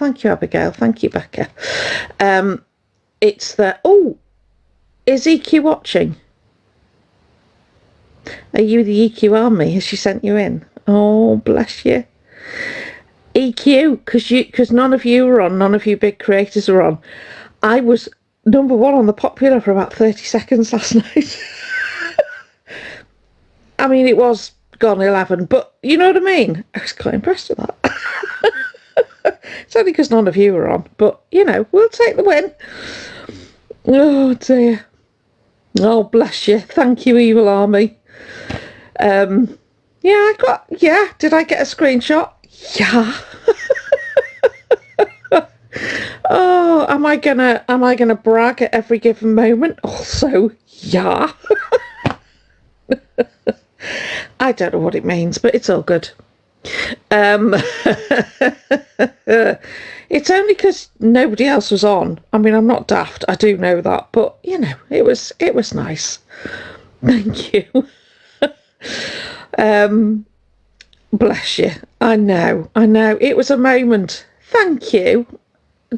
Thank you, Abigail. Thank you, Becca. It's the... Oh, is EQ watching? Are you the EQ army? Has she sent you in? Oh, bless you. EQ, because none of you are on, none of you big creators are on. I was number one on the popular for about 30 seconds last night. I mean, it was gone 11, but you know what I mean? I was quite impressed with that. It's only because none of you are on, but, you know, we'll take the win. Oh, dear. Oh, bless you. Thank you, Evil Army. Did I get a screenshot? Yeah. Oh, am I gonna brag at every given moment? Also, yeah. I don't know what it means, but it's all good. It's only because nobody else was on. I mean, I'm not daft, I do know that, but you know, it was nice. Thank you. Bless you. I know, it was a moment. Thank you.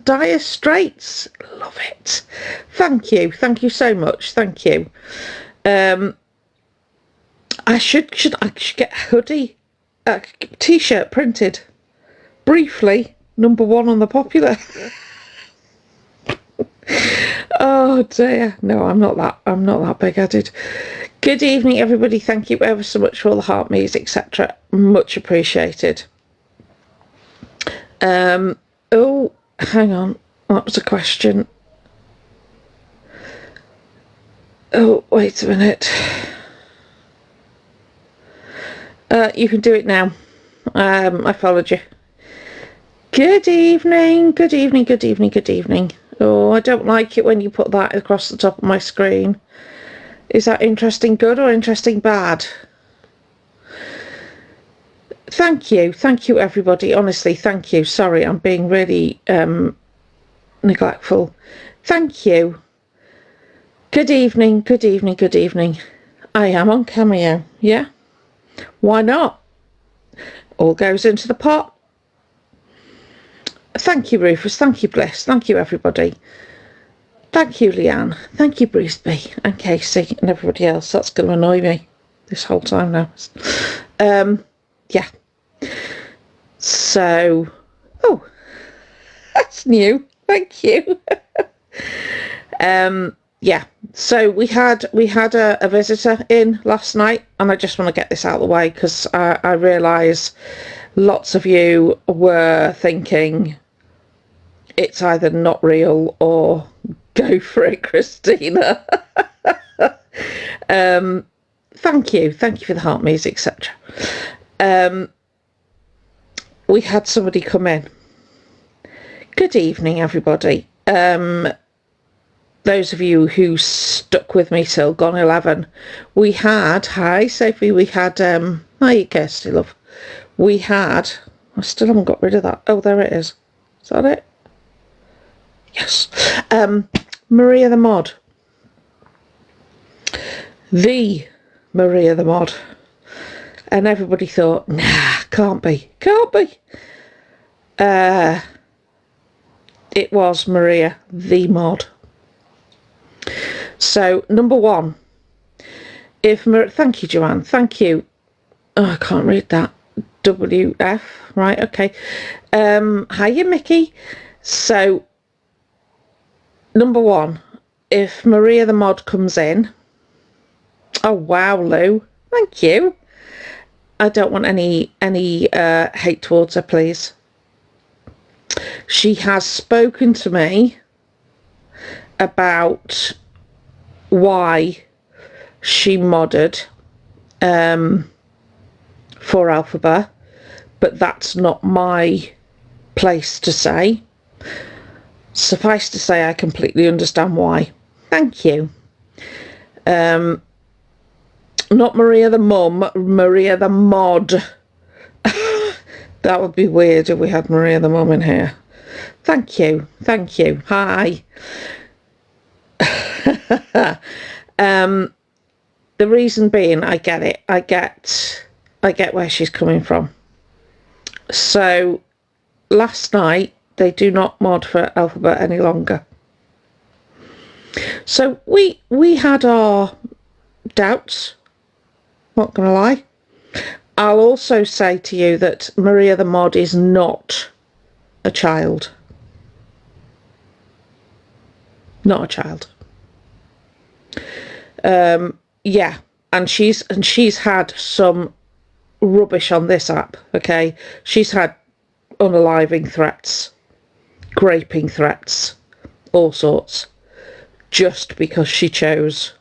Dire Straits, love it. Thank you so much. Thank you. I should get a hoodie, a t-shirt printed. Briefly, number one on the popular. Oh dear. No, I'm not that big-headed. Good evening, everybody. Thank you ever so much for all the heart music, etc. Much appreciated. Oh, hang on. That was a question. Oh, wait a minute. You can do it now. I followed you. Good evening. Good evening. Good evening. Good evening. Oh, I don't like it when you put that across the top of my screen. Is that interesting good or interesting bad? Thank you everybody, honestly, thank you. Sorry, I'm being really neglectful. Thank you. Good evening, good evening, good evening. I am on Cameo, yeah? Why not? All goes into the pot. Thank you, Rufus, thank you, Bliss, thank you, everybody. Thank you, Leanne. Thank you, Bruce B. and Casey and everybody else. That's going to annoy me this whole time now. Yeah. So, oh, that's new. Thank you. Yeah. So we had a visitor in last night, and I just want to get this out of the way because I realise lots of you were thinking it's either not real or go for it, Christina. Thank you for the heart music, etc. We had somebody come in. Good evening, everybody. Those of you who stuck with me till gone 11, we had, hi Sophie, we had, hi Kirsty, love. We had, I still haven't got rid of that. Oh, there it is. Is that it? Yes. Maria the Mod. The Maria the Mod. And everybody thought, nah, can't be. It was Maria the Mod. So, number one, thank you, Joanne, thank you. Oh, I can't read that. WF, right, okay. Hiya, Mickey. So, number one, if Maria the Mod comes in, oh wow, Lou, thank you. I don't want any hate towards her, please. She has spoken to me about why she modded for Elphaba, but that's not my place to say. Suffice to say, I completely understand why. Thank you. Not Maria the Mum, Maria the Mod. That would be weird if we had Maria the Mum in here. Thank you. Hi. The reason being, I get it. I get where she's coming from. So, last night, they do not mod for Elphaba any longer. So we had our doubts, not gonna lie. I'll also say to you that Maria the mod is not a child. Not a child. Yeah, and she's had some rubbish on this app, okay? She's had unaliving threats, graping threats, all sorts, just because she chose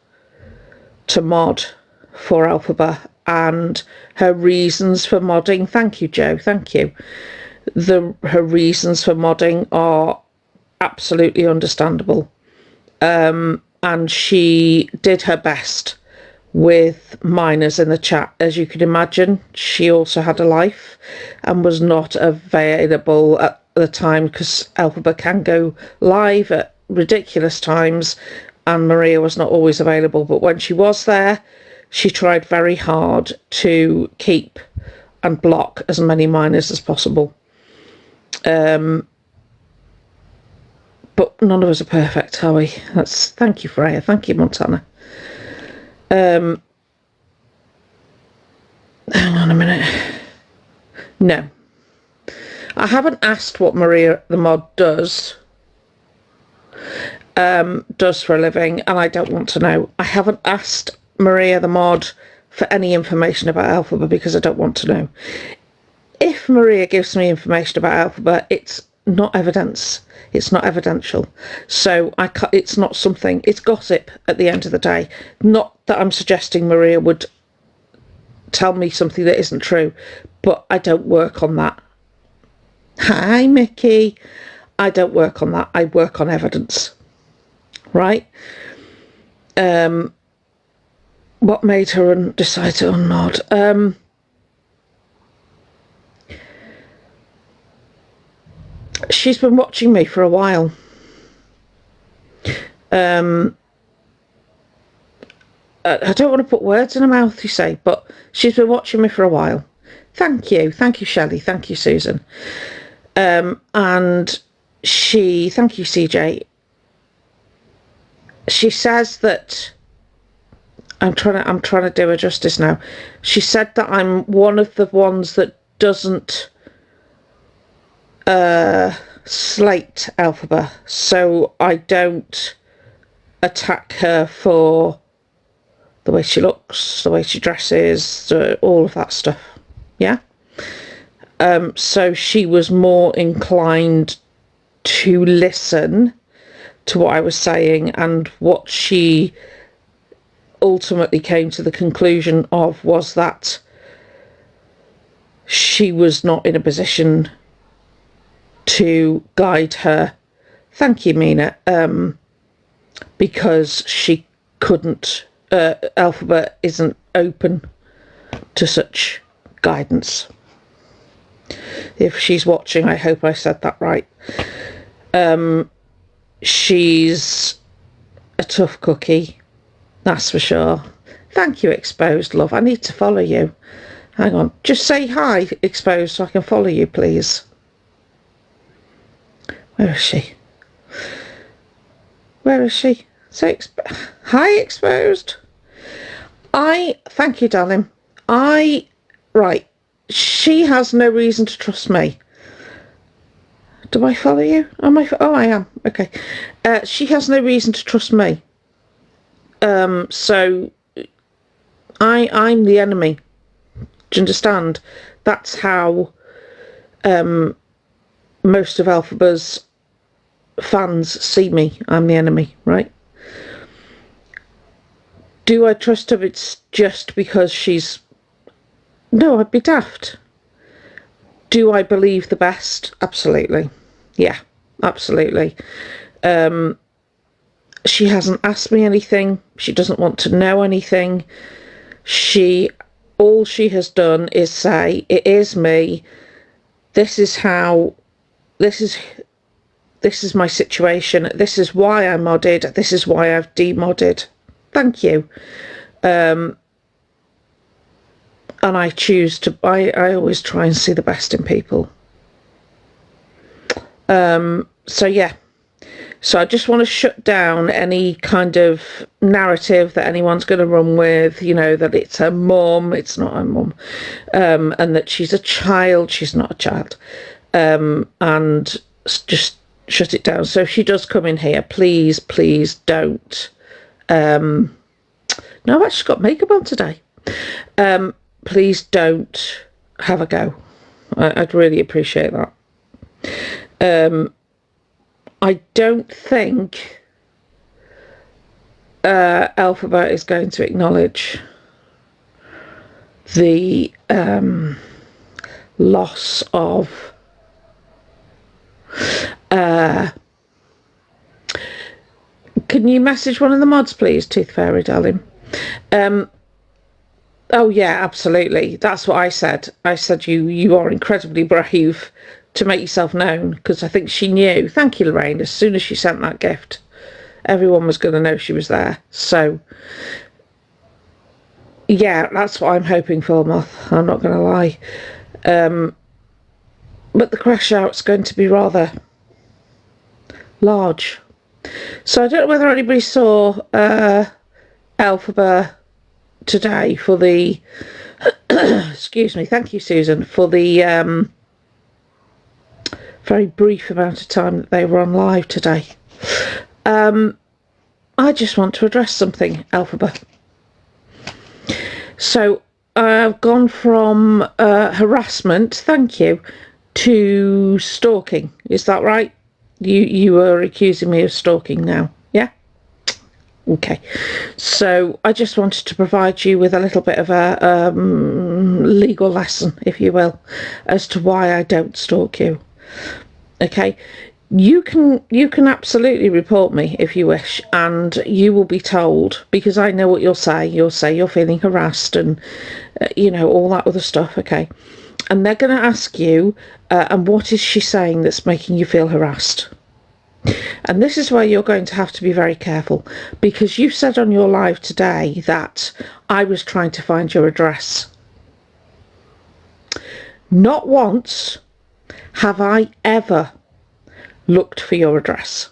to mod for Elphaba, and her reasons for modding, thank you, Joe, thank you. Her reasons for modding are absolutely understandable. And she did her best with minors in the chat. As you can imagine, she also had a life and was not available at the time, because Elphaba can go live at ridiculous times and Maria was not always available. But when she was there, she tried very hard to keep and block as many minors as possible. But none of us are perfect, are we? Thank you, Freya. Thank you, Montana. Hang on a minute. No. I haven't asked what Maria the mod does for a living, and I don't want to know. I haven't asked Maria the mod for any information about Elphaba because I don't want to know. If Maria gives me information about Elphaba, it's not evidence. It's not evidential. So it's not something, it's gossip at the end of the day. Not that I'm suggesting Maria would tell me something that isn't true, but I don't work on that. Hi, Mickey. I don't work on that. I work on evidence. Right? What made her decide to unmod? She's been watching me for a while. I don't want to put words in her mouth, you say, but she's been watching me for a while. Thank you, Shelley, thank you, Susan. And thank you, CJ. She says that I'm trying to do her justice now. She said that I'm one of the ones that doesn't slate Elphaba, so I don't attack her for the way she looks, the way she dresses, all of that stuff. Yeah. So she was more inclined to listen to what I was saying, and what she ultimately came to the conclusion of was that she was not in a position to guide her. Thank you, Mina. Because she couldn't, Elphaba isn't open to such guidance. If she's watching, I hope I said that right. She's a tough cookie, that's for sure. Thank you, Exposed Love. I need to follow you. Hang on, just say hi, Exposed, so I can follow you, please. Where is she? Where is she? Say hi, Exposed. Thank you, darling. Right. She has no reason to trust me. Do I follow you? Oh, I am. Okay. She has no reason to trust me. So I'm the enemy. Do you understand? That's how most of Elphaba's fans see me. I'm the enemy, right? Do I trust her? It's just because she's... No, I'd be daft. Do I believe the best? Absolutely. Yeah, absolutely. She hasn't asked me anything. She doesn't want to know anything. All she has done is say, it is me. This is my situation. This is why I modded. This is why I've demodded. Thank you. And I always try and see the best in people. So yeah, so I just want to shut down any kind of narrative that anyone's going to run with, you know, that it's her mum, it's not her mum, and that she's a child, she's not a child, and just shut it down. So if she does come in here, please, please don't. No, I've actually got makeup on today. Please don't have a go. I'd really appreciate that. I don't think Elphaba is going to acknowledge the loss of can you message one of the mods, please, Tooth Fairy, darling? Oh yeah, absolutely. That's what I said. I said you are incredibly brave to make yourself known, because I think she knew. Thank you, Lorraine. As soon as she sent that gift, everyone was going to know she was there. So yeah, that's what I'm hoping for, Moth. I'm not going to lie. But the crash out's going to be rather large. So I don't know whether anybody saw Elphaba today for the excuse me, thank you, Susan, for the very brief amount of time that they were on live today. I just want to address something, Elphaba. So I've gone from harassment, thank you, to stalking. Is that right? You were accusing me of stalking now, yeah? Okay. So I just wanted to provide you with a little bit of a legal lesson, if you will, as to why I don't stalk you. Okay, you can absolutely report me if you wish, and you will be told, because I know what you'll say. You'll say you're feeling harassed and you know, all that other stuff. Okay, and they're going to ask you, and what is she saying that's making you feel harassed? And this is where you're going to have to be very careful, because you said on your live today that I was trying to find your address. Not once have I ever looked for your address.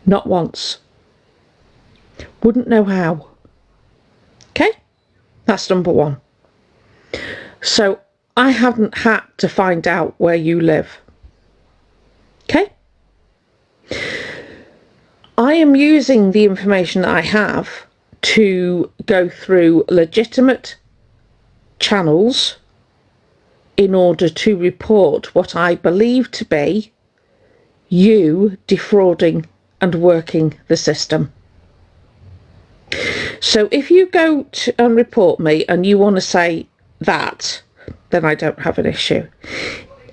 Not once. Wouldn't know how. Okay? That's number one. So I haven't had to find out where you live. Okay? I am using the information that I have to go through legitimate channels in order to report what I believe to be you defrauding and working the system. So if you go and report me and you want to say that, then I don't have an issue.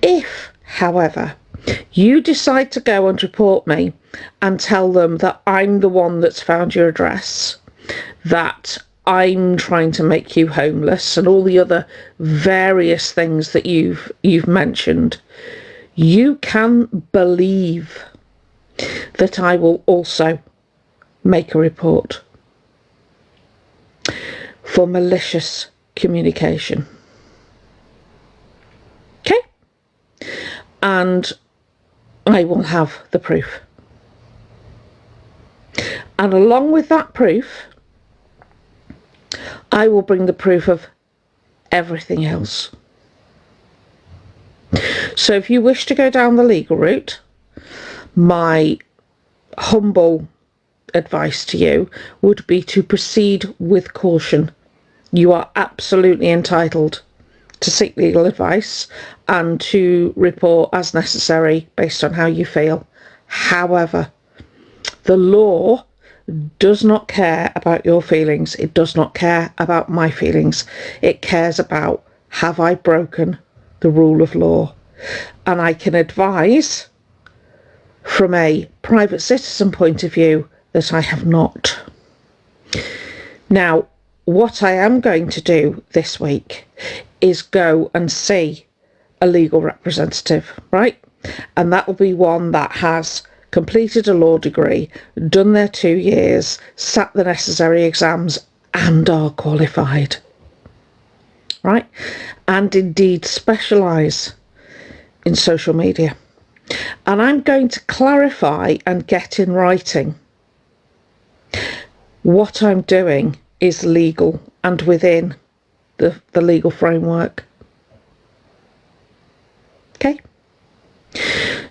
If, however, you decide to go and report me and tell them that I'm the one that's found your address, that I'm trying to make you homeless, and all the other various things that you've mentioned, you can believe that I will also make a report for malicious communication. Okay? And I will have the proof. And along with that proof, I will bring the proof of everything else. So if you wish to go down the legal route, my humble advice to you would be to proceed with caution. You are absolutely entitled to seek legal advice and to report as necessary based on how you feel. However, the law does not care about your feelings. It does not care about my feelings. It cares about, have I broken the rule of law? And I can advise from a private citizen point of view that I have not. Now, what I am going to do this week is go and see a legal representative, right? And that will be one that has completed a law degree, done their 2 years, sat the necessary exams, and are qualified, right? And indeed specialise in social media. And I'm going to clarify and get in writing what I'm doing is legal and within the legal framework. Okay?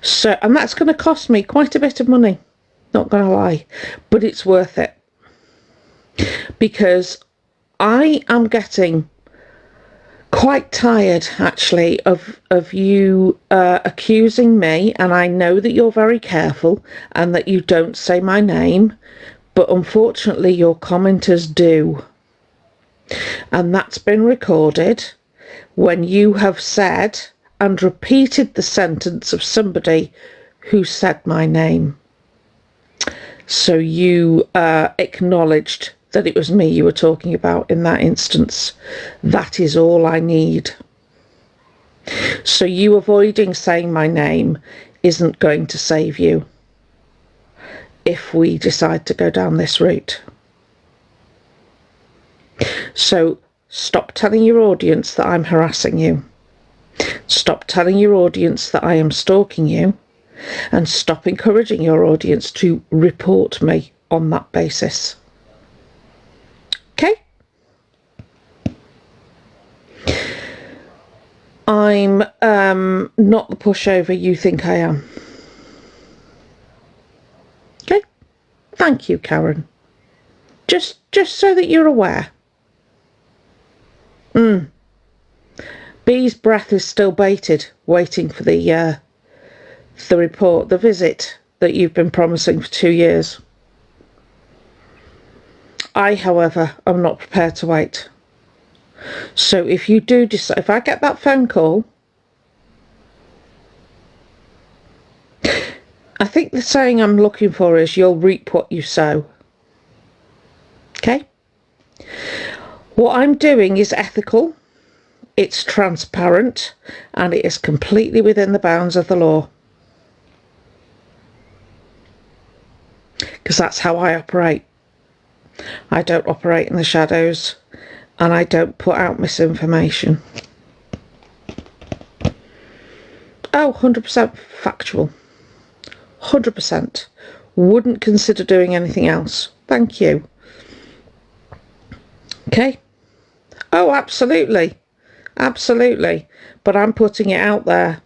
So, and that's going to cost me quite a bit of money, not going to lie, but it's worth it. Because I am getting quite tired, actually, of you accusing me, and I know that you're very careful and that you don't say my name, but unfortunately your commenters do. And that's been recorded when you have said and repeated the sentence of somebody who said my name. So you acknowledged that it was me you were talking about in that instance. That is all I need. So you avoiding saying my name isn't going to save you if we decide to go down this route. So stop telling your audience that I'm harassing you. Stop telling your audience that I am stalking you, and stop encouraging your audience to report me on that basis. Okay? I'm not the pushover you think I am. Okay? Thank you, Karen. Just so that you're aware. B's breath is still bated, waiting for the report, the visit that you've been promising for 2 years. I, however, am not prepared to wait. So if you do decide, if I get that phone call, I think the saying I'm looking for is you'll reap what you sow. Okay? What I'm doing is ethical, it's transparent, and it is completely within the bounds of the law. Because that's how I operate. I don't operate in the shadows, and I don't put out misinformation. Oh, 100% factual. 100%. Wouldn't consider doing anything else. Thank you. Okay? Oh, absolutely. Absolutely. But I'm putting it out there.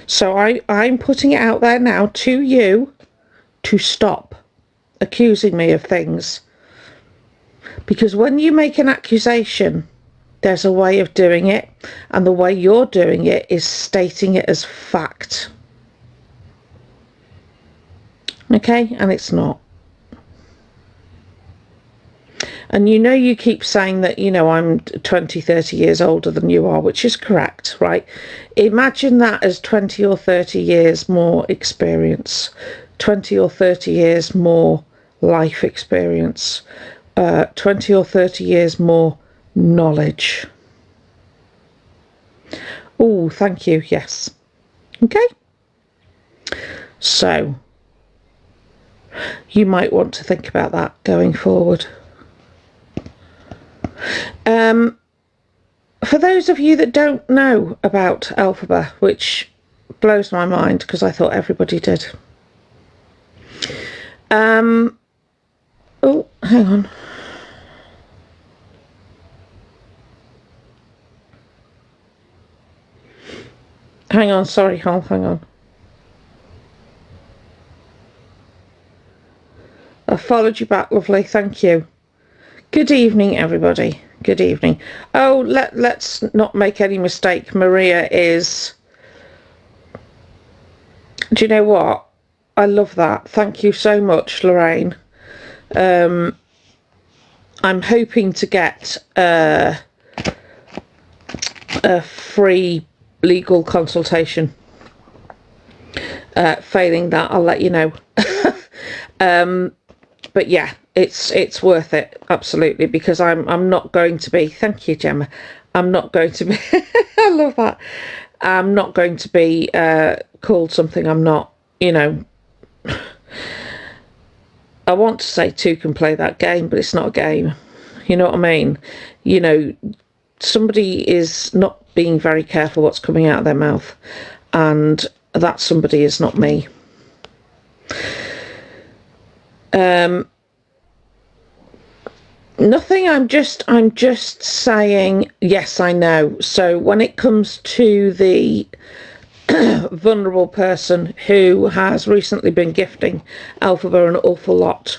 So I'm putting it out there now to you to stop accusing me of things. Because when you make an accusation, there's a way of doing it, and the way you're doing it is stating it as fact. Okay? And it's not. And you keep saying that, I'm 20, 30 years older than you are, which is correct, right? Imagine that as 20 or 30 years more experience, 20 or 30 years more life experience, 20 or 30 years more knowledge. Oh, thank you. Yes. Okay. So you might want to think about that going forward. For those of you that don't know about Elphaba, which blows my mind because I thought everybody did. Oh, hang on. Hang on, sorry, Hal, hang on. I followed you back, lovely, thank you. Good evening, everybody. Good evening. Oh, let's not make any mistake. Maria is... Do you know what? I love that. Thank you so much, Lorraine. I'm hoping to get a free legal consultation. Failing that, I'll let you know. But yeah, it's worth it, absolutely, because I'm not going to be, thank you, Gemma, I'm not going to be I love that, I'm not going to be called something I'm not. I want to say two can play that game, but it's not a game, you know what I mean? somebody is not being very careful what's coming out of their mouth, and that somebody is not me. Nothing, I'm just saying, yes, I know. So when it comes to the vulnerable person who has recently been gifting Elphaba an awful lot,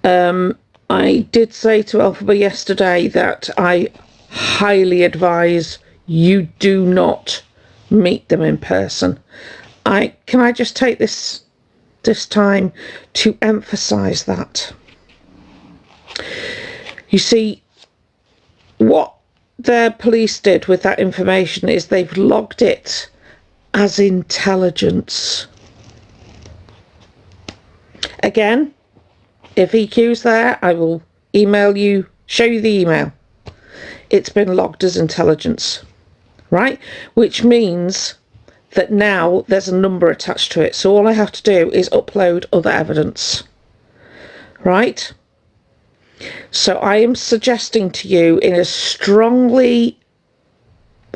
I did say to Elphaba yesterday that I highly advise you do not meet them in person. Can I just take this time to emphasize that? You see, what the police did with that information is they've logged it as intelligence. Again, if EQ's there, I will email you, show you the email. It's been logged as intelligence, right? Which means that now there's a number attached to it. So all I have to do is upload other evidence, right? So I am suggesting to you in as strongly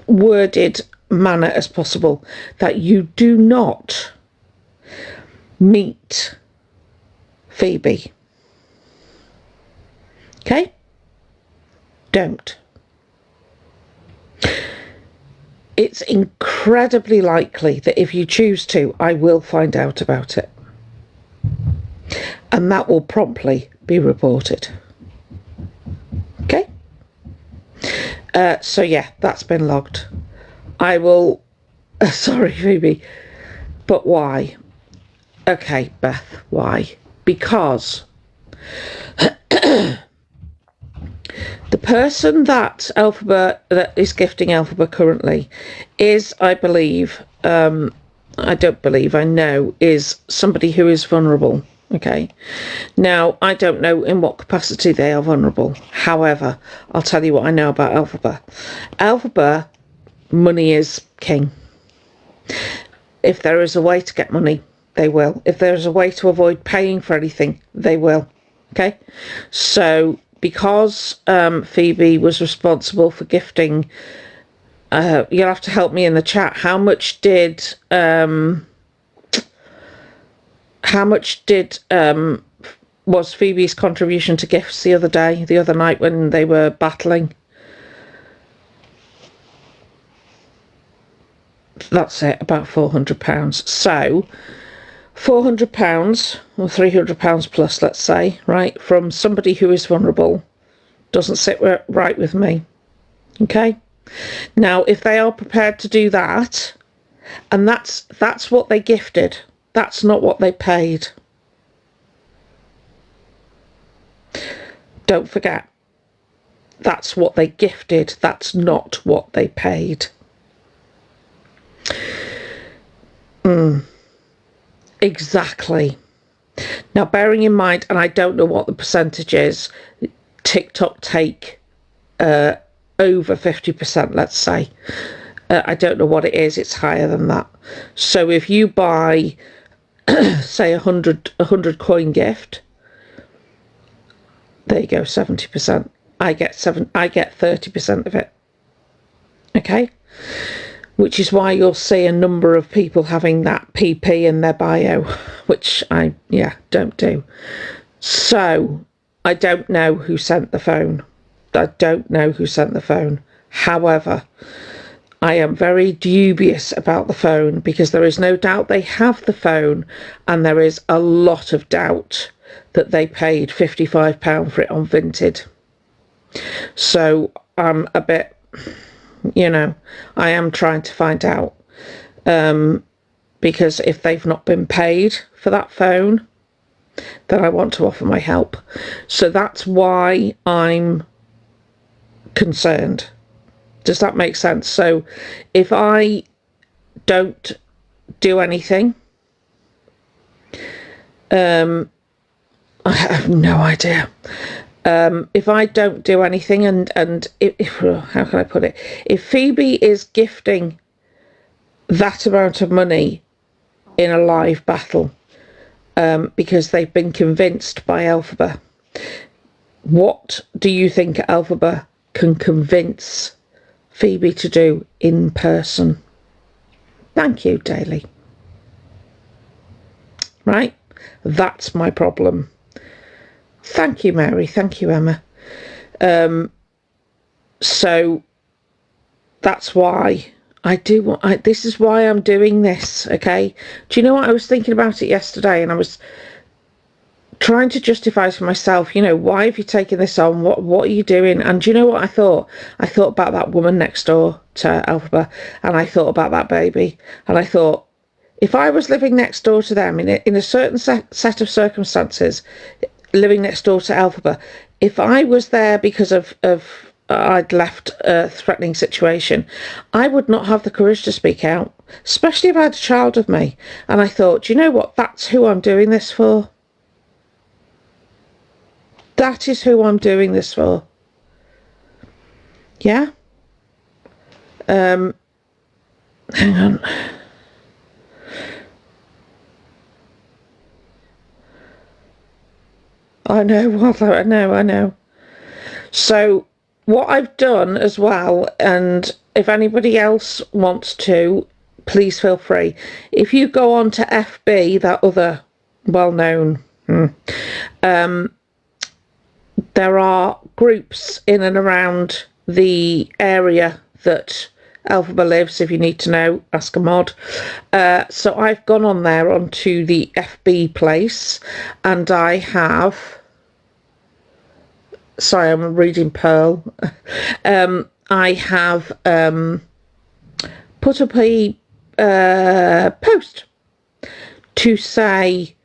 worded manner as possible that you do not meet Phoebe. Okay? Don't. It's incredibly likely that if you choose to, I will find out about it. And that will promptly be reported. Okay? So yeah, that's been logged. I will... sorry, Phoebe. But why? Okay, Beth, why? Because the person that is gifting Elphaba currently is, I believe, I don't believe, I know, is somebody who is vulnerable. Okay. Now, I don't know in what capacity they are vulnerable. However, I'll tell you what I know about Elphaba. Elphaba, money is king. If there is a way to get money, they will. If there is a way to avoid paying for anything, they will. Okay. So, because Phoebe was responsible for gifting, you'll have to help me in the chat. How much did was Phoebe's contribution to gifts the other night when they were battling? That's it, about £400. So £400 or £300 plus, let's say, right, from somebody who is vulnerable doesn't sit right with me. Okay? Now, if they are prepared to do that, and that's what they gifted, that's not what they paid. Don't forget, that's what they gifted, that's not what they paid. Exactly. Now, bearing in mind, and I don't know what the percentage is, TikTok take over 50%, let's say. I don't know what it is, it's higher than that. So if you buy, say, a 100 coin gift, there you go, 70%. I get 30% of it. Okay? Which is why you'll see a number of people having that PP in their bio, which I don't do. So I don't know who sent the phone. However, I am very dubious about the phone, because there is no doubt they have the phone, and there is a lot of doubt that they paid £55 for it on Vinted. So I'm a bit, I am trying to find out, because if they've not been paid for that phone, then I want to offer my help. So that's why I'm concerned. Does that make sense? So if I don't do anything, I have no idea. If I don't do anything, and how can I put it? If Phoebe is gifting that amount of money in a live battle, because they've been convinced by Elphaba, what do you think Elphaba can convince Phoebe to do in person. Thank you, Daily. Right? That's my problem. Thank you, Mary. Thank you, Emma. So that's why I do want... this is why I'm doing this, okay? Do you know what? I was thinking about it yesterday, and I was trying to justify for myself, you know, why have you taken this on? What are you doing? And do you know what I thought? I thought about that woman next door to Elphaba, and I thought about that baby, and I thought, if I was living next door to them in a certain set of circumstances, living next door to Elphaba, if I was there because of I'd left a threatening situation, I would not have the courage to speak out, especially if I had a child with me. And I thought, do you know what? That's who I'm doing this for. That is who I'm doing this for. Yeah? Hang on. I know. So what I've done as well, and if anybody else wants to, please feel free. If you go on to FB, that other well-known, there are groups in and around the area that Elphaba lives. If you need to know, ask a mod. So I've gone on there onto the FB place, and I have... Sorry, I'm reading Pearl. I have put up a post to say,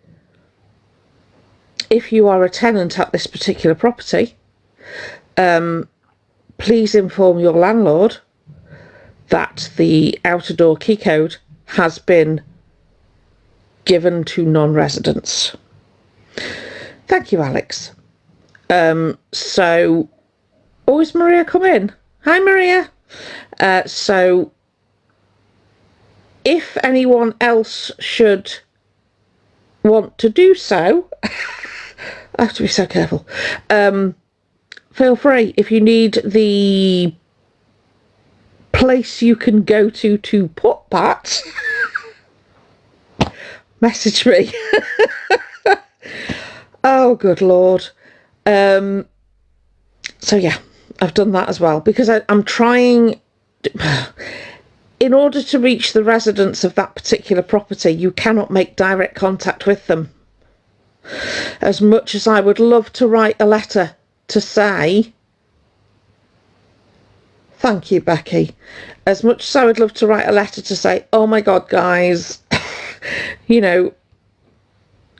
if you are a tenant at this particular property, please inform your landlord that the outer door key code has been given to non-residents. Thank you, Alex. So, is Maria come in? Hi, Maria. So, if anyone else should want to do so, I have to be so careful. Feel free. If you need the place you can go to put that, message me. Oh, good Lord. So yeah, I've done that as well, because I'm trying, in order to reach the residents of that particular property, you cannot make direct contact with them. As much as I would love to write a letter to say, thank you, Becky, as much as I would love to write a letter to say, oh my God, guys, you know,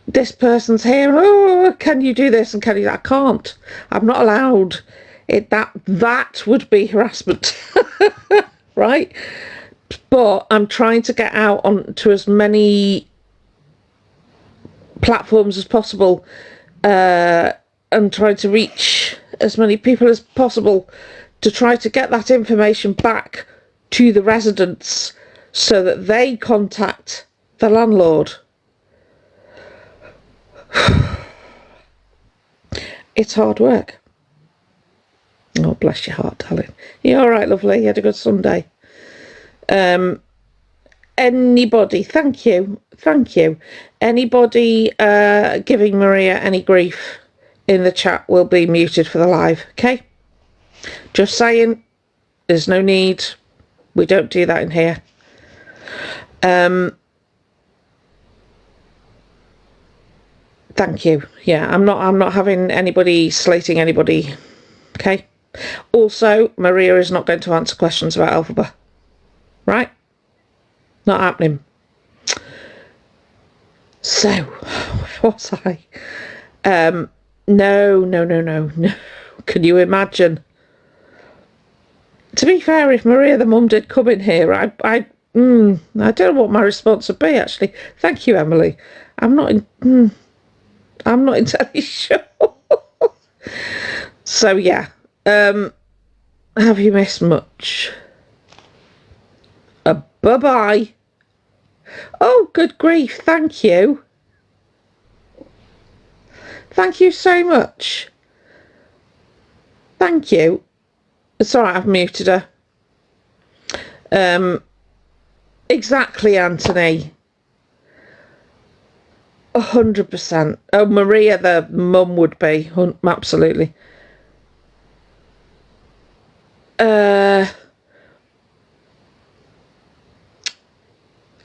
this person's here, oh, can you do this and can you... I can't. I'm not allowed. That would be harassment. Right? But I'm trying to get out onto as many platforms as possible, and trying to reach as many people as possible to try to get that information back to the residents so that they contact the landlord. It's hard work. Oh, bless your heart, darling. You all right, lovely? You had a good Sunday? Anybody, thank you. Anybody giving Maria any grief in the chat will be muted for the live, okay? Just saying, there's no need. We don't do that in here. Thank you. Yeah, I'm not having anybody slating anybody. Okay. Also, Maria is not going to answer questions about Elphaba. Right? Not happening. So, what was I? No. Can you imagine? To be fair, if Maria the mum did come in here, I don't know what my response would be, actually. Thank you, Emily. I'm not entirely sure. So yeah, have you missed much? Bye-bye. Oh, good grief, thank you. Thank you so much. Thank you. It's alright, I've muted her. Exactly, Anthony. 100%. Oh, Maria, the mum would be. Absolutely.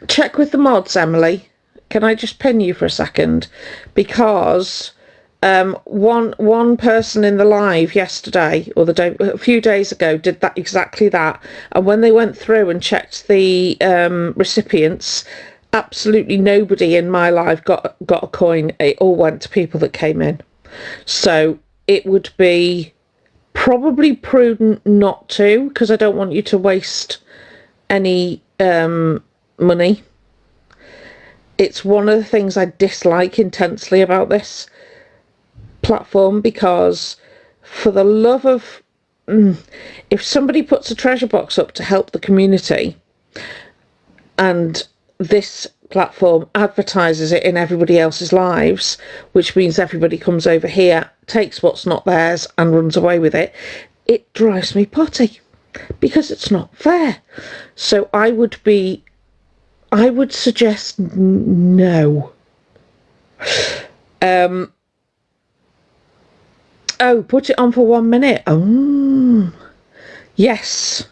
Check with the mods, Emily. Can I just pin you for a second? Because one person in the live yesterday or a few days ago did that exactly that, and when they went through and checked the recipients, absolutely nobody in my live got a coin. It all went to people that came in. So it would be probably prudent not to, because I don't want you to waste any money. It's one of the things I dislike intensely about this platform, because for the love of if somebody puts a treasure box up to help the community and this platform advertises it in everybody else's lives, which means everybody comes over here, takes what's not theirs and runs away with it, it drives me potty, because it's not fair. So I would suggest no. Oh, put it on for 1 minute. Oh, yes.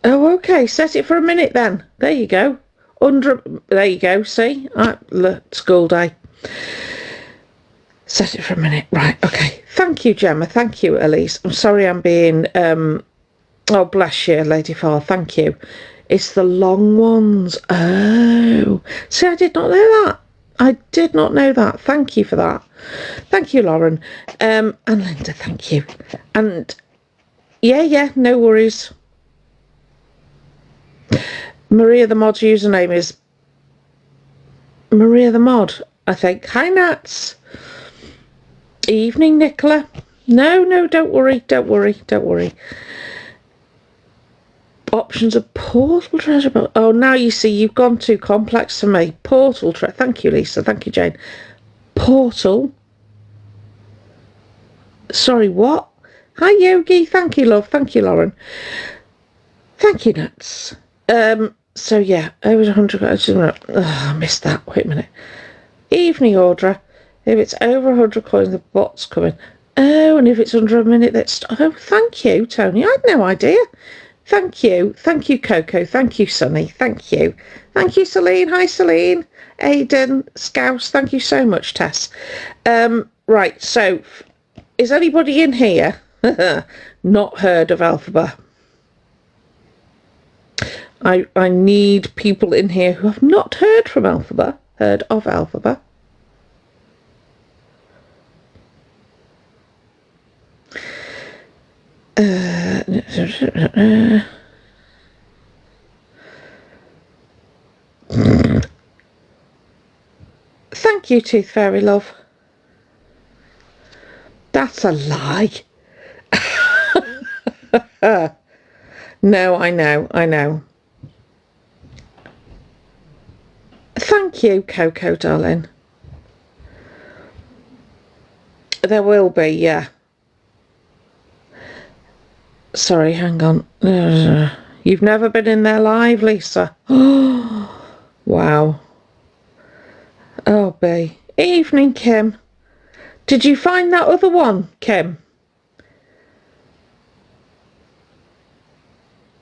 Oh, okay. Set it for a minute then. There you go. There you go. See? School day. Set it for a minute. Right. Okay. Thank you, Gemma. Thank you, Elise. I'm sorry I'm being... oh, bless you, Lady Farr. Thank you. It's the long ones. Oh. See, I did not know that. I did not know that. Thank you for that. Thank you, Lauren. And Linda, thank you. And yeah, no worries. Maria the Mod's username is Maria the Mod, I think. Hi, Nats. Evening, Nicola. No, don't worry. Options of portal treasure box. Oh, now you see, you've gone too complex for me. Portal treasure. Thank you, Lisa. Thank you, Jane. Portal. Sorry, what? Hi, Yogi. Thank you, love. Thank you, Lauren. Thank you, Nats. So yeah, over 100. I missed that. Wait a minute. Evening order. If it's over 100 coins, the bot's coming. Oh, and if it's under a minute, that's... Oh, thank you, Tony. I had no idea. Thank you, Coco. Thank you, Sunny. Thank you, Celine. Hi, Celine. Aidan, Scouse. Thank you so much, Tess. Right. So, is anybody in here not heard of Elphaba? I need people in here who have not heard of Elphaba. Thank you, Tooth Fairy love. That's a lie. No, I know. Thank you, Coco, darling. There will be, yeah. Sorry, hang on. You've never been in there live, Lisa? Wow. Oh, B. Evening, Kim. Did you find that other one, Kim?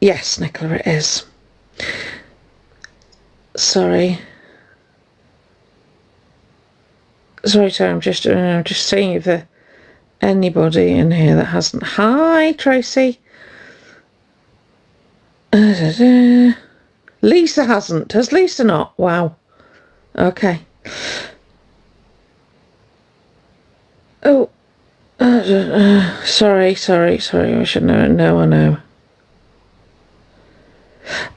Yes, Nicola, it is. Sorry, Tony, I'm just seeing if there's anybody in here that hasn't. Hi, Tracy. Lisa hasn't. Has Lisa not? Wow. Okay. Oh. Sorry. I should know. No, I know.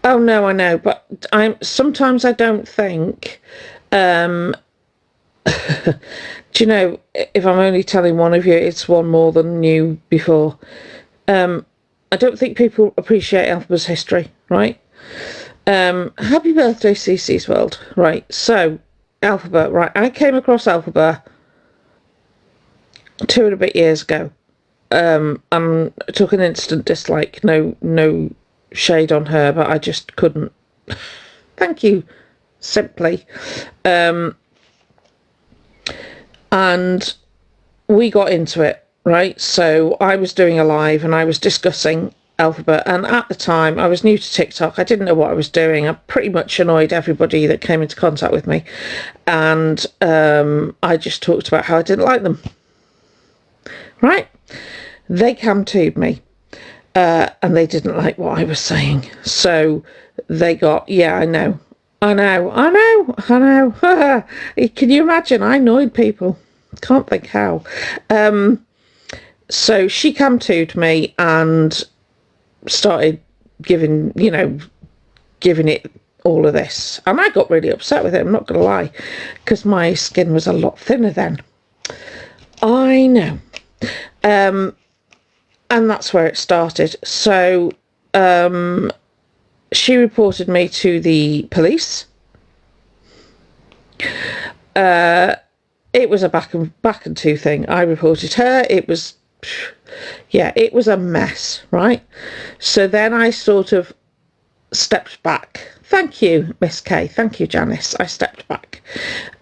Oh no, I know. But sometimes I don't think. Do you know, if I'm only telling one of you, it's one more than you before. I don't think people appreciate Elphaba's history, right? Happy birthday, CC's World. Right, so, Elphaba, right, I came across Elphaba 2 and a bit years ago. and took an instant dislike. No shade on her, but I just couldn't. Thank you, simply. And we got into it, right? So I was doing a live and I was discussing Elphaba, and at the time I was new to TikTok. I didn't know what I was doing. I pretty much annoyed everybody that came into contact with me, and I just talked about how I didn't like them. Right? They cam-tubed me, and they didn't like what I was saying. So they got, yeah, I know. Can you imagine? I annoyed people. Can't think how. So she cam-tubed me and started giving it all of this. And I got really upset with it, I'm not going to lie, because my skin was a lot thinner then. I know. And that's where it started. So she reported me to the police. It was a back and two thing. I reported her. It was a mess, right? So then I sort of stepped back. Thank you, Miss K. Thank you, Janice. I stepped back.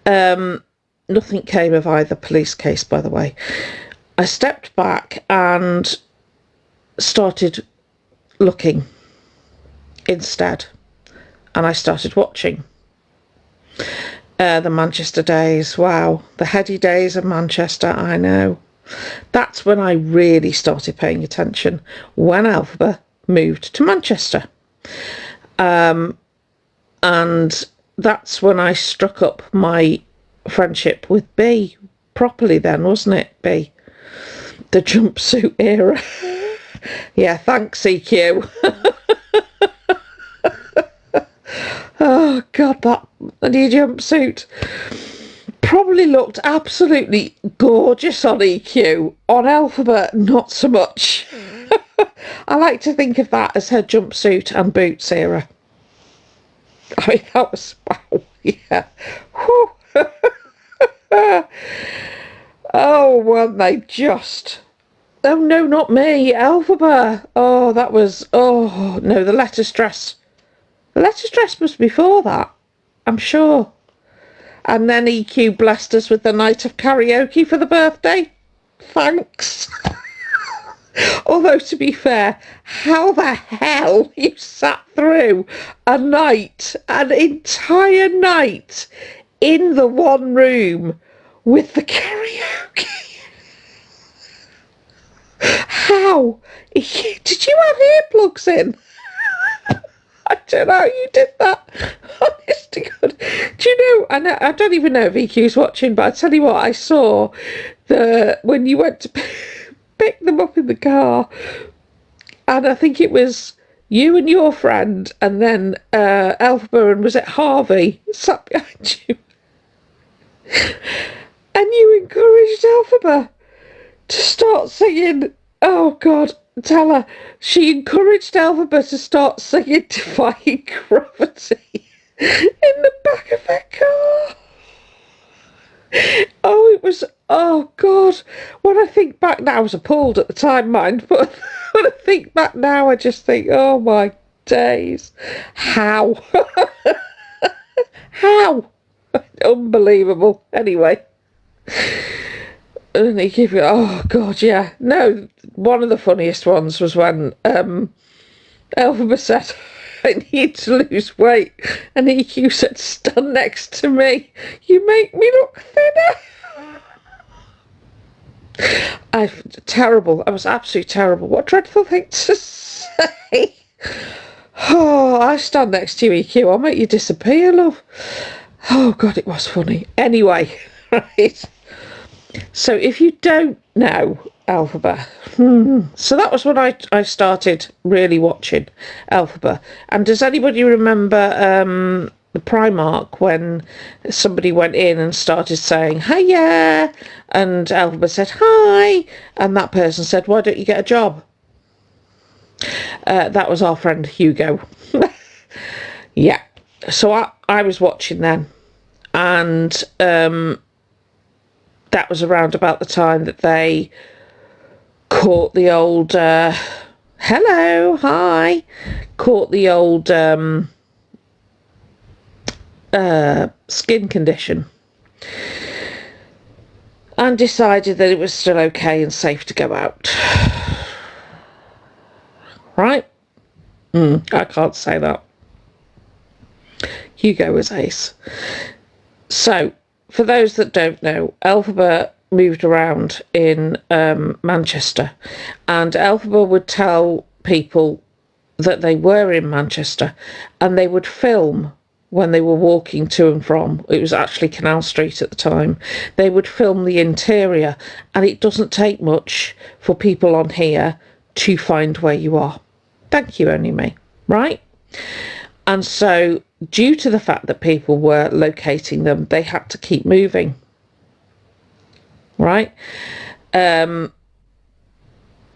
Nothing came of either police case, by the way. I stepped back and started looking instead. And I started watching. The Manchester days. Wow. The heady days of Manchester, I know. That's when I really started paying attention, when Elphaba moved to Manchester. And that's when I struck up my friendship with B properly then, wasn't it, B? The jumpsuit era. Yeah, thanks, EQ. Oh, God, that bloody jumpsuit probably looked absolutely gorgeous on EQ. On Elphaba, not so much. I like to think of that as her jumpsuit and boots era. I mean, that was, wow, yeah. Whew. Oh, weren't they just... Oh, no, not me, Elphaba. Oh, that was... Oh, no, the lettuce dress. The lettuce dress was before that, I'm sure. And then EQ blessed us with the night of karaoke for the birthday. Thanks. Although, to be fair, how the hell you sat through an entire night, in the one room with the karaoke? How? Did you have earplugs in? I don't know how you did that. Honest to God. Do you know, I don't even know if EQ's watching, but I tell you what, I saw when you went to pick them up in the car, and I think it was you and your friend, and then Elphaba, and was it Harvey, sat behind you. And you encouraged Elphaba to start singing. Oh, God. Tell her she encouraged Elphaba to start singing Defying Gravity in the back of her car. Oh, it was, oh God. When I think back now, I was appalled at the time, mind, but when I think back now, I just think, oh my days. How? How? Unbelievable. Anyway. And he kept, oh God, yeah. No, one of the funniest ones was when Elphaba said, I need to lose weight, and EQ said, stand next to me. You make me look thinner. Terrible. I was absolutely terrible. What a dreadful thing to say. Oh, I stand next to you, EQ. I'll make you disappear, love. Oh God, it was funny. Anyway, right. So if you don't know Elphaba, so that was when I started really watching Elphaba. And does anybody remember the Primark when somebody went in and started saying, hiya, and Elphaba said, hi, and that person said, why don't you get a job? That was our friend Hugo. Yeah. So I was watching then, and that was around about the time that they caught the old hello, hi, caught the old skin condition and decided that it was still okay and safe to go out. Right? I can't say that. Hugo was ace. So, for those that don't know, Elphaba moved around in Manchester, and Elphaba would tell people that they were in Manchester, and they would film when they were walking to and from. It was actually Canal Street at the time. They would film the interior, and it doesn't take much for people on here to find where you are. Thank you, only me, right? And so, due to the fact that people were locating them, they had to keep moving, right? And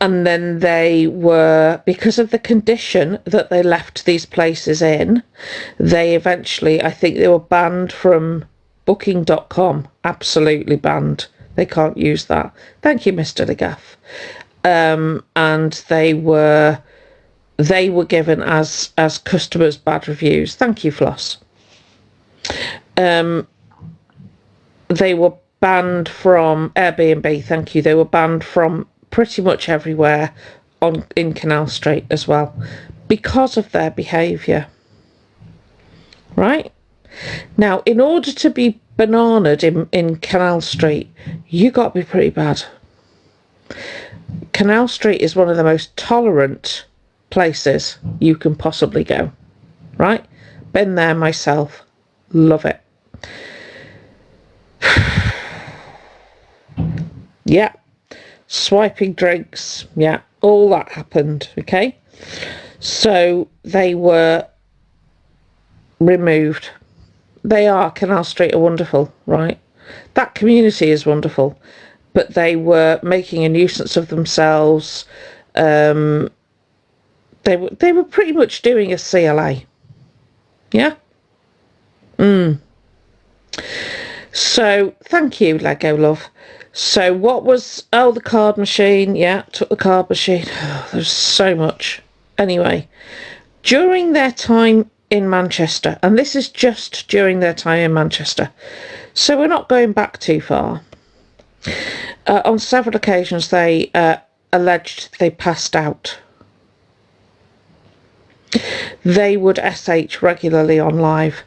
then they were, because of the condition that they left these places in, they eventually, I think they were banned from booking.com, absolutely banned. They can't use that. Thank you, Mr. DeGaff. And they were given as customers bad reviews. Thank you, Floss. They were banned from Airbnb. Thank you. They were banned from pretty much everywhere in Canal Street as well because of their behaviour. Right? Now, in order to be bananaed in Canal Street, you got to be pretty bad. Canal Street is one of the most tolerant places you can possibly go. Right? Been there myself. Love it. Yeah. Swiping drinks, yeah, all that happened, okay? So they were removed. Canal Street are wonderful, right? That community is wonderful, but they were making a nuisance of themselves. They were pretty much doing a CLA, yeah? So, thank you, Lego Love. So what was, the card machine, yeah, took the card machine. Oh, there's so much. Anyway, during their time in Manchester, and this is just during their time in Manchester, so we're not going back too far. On several occasions they alleged they passed out. They would SH regularly on live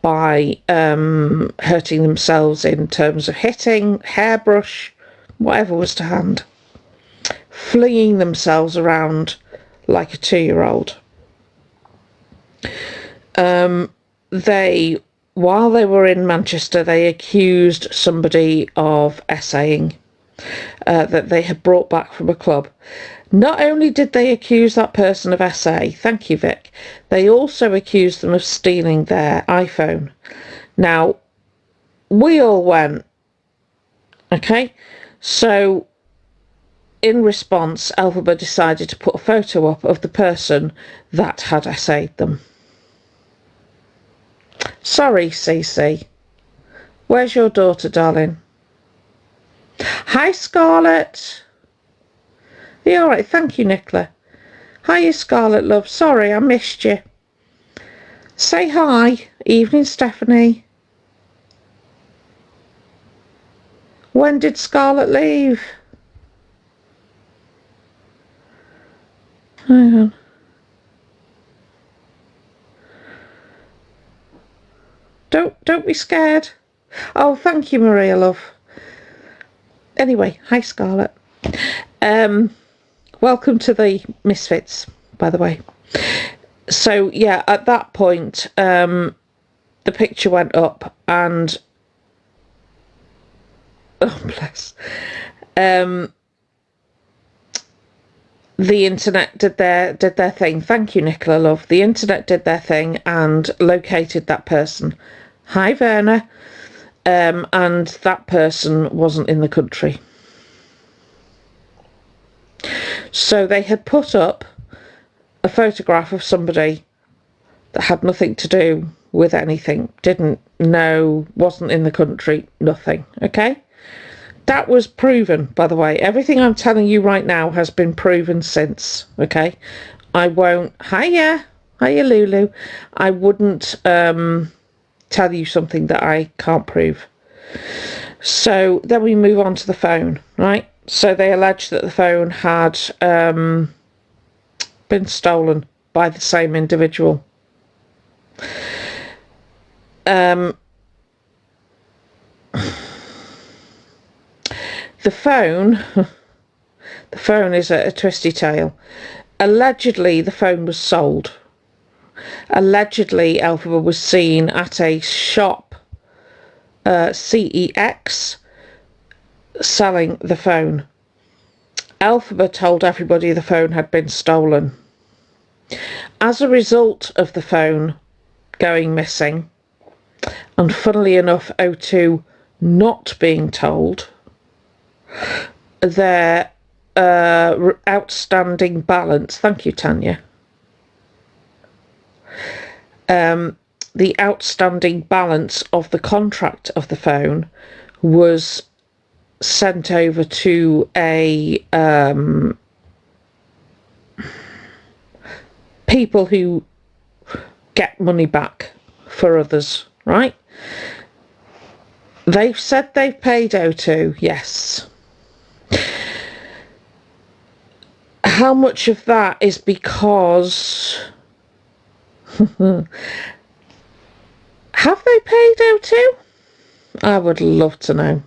by hurting themselves in terms of hitting, hairbrush, whatever was to hand, flinging themselves around like a 2-year-old. While they were in Manchester, they accused somebody of essaying that they had brought back from a club. Not only did they accuse that person of SA, thank you, Vic, they also accused them of stealing their iPhone. Now, we all went, okay? So, in response, Elphaba decided to put a photo up of the person that had essayed them. Sorry, Cece. Where's your daughter, darling? Hi, Scarlett. Are you alright? Thank you, Nicola. Hiya, Scarlett, love. Sorry, I missed you. Say hi. Evening, Stephanie. When did Scarlett leave? Hang on. Don't be scared. Oh, thank you, Maria, love. Anyway, hi, Scarlett. Welcome to the Misfits, by the way. So, yeah, at that point, the picture went up and... Oh, bless. The internet did their thing. Thank you, Nicola, love. The internet did their thing and located that person. Hi, Verna. And that person wasn't in the country. So they had put up a photograph of somebody that had nothing to do with anything, didn't know, wasn't in the country, nothing, okay? That was proven, by the way. Everything I'm telling you right now has been proven since, okay? I won't... Hiya, Lulu. I wouldn't tell you something that I can't prove. So then we move on to the phone, right? So they allege that the phone had been stolen by the same individual. The phone is a twisty tale. Allegedly, the phone was sold. Allegedly, Elphaba was seen at a shop, CEX, selling the phone. Elphaba told everybody the phone had been stolen. As a result of the phone going missing, and funnily enough, O2 not being told, their outstanding balance, thank you, Tanya, the outstanding balance of the contract of the phone was sent over to a people who get money back for others, right? They've said they've paid O2, yes. How much of that is because... Have they paid O2? I would love to know.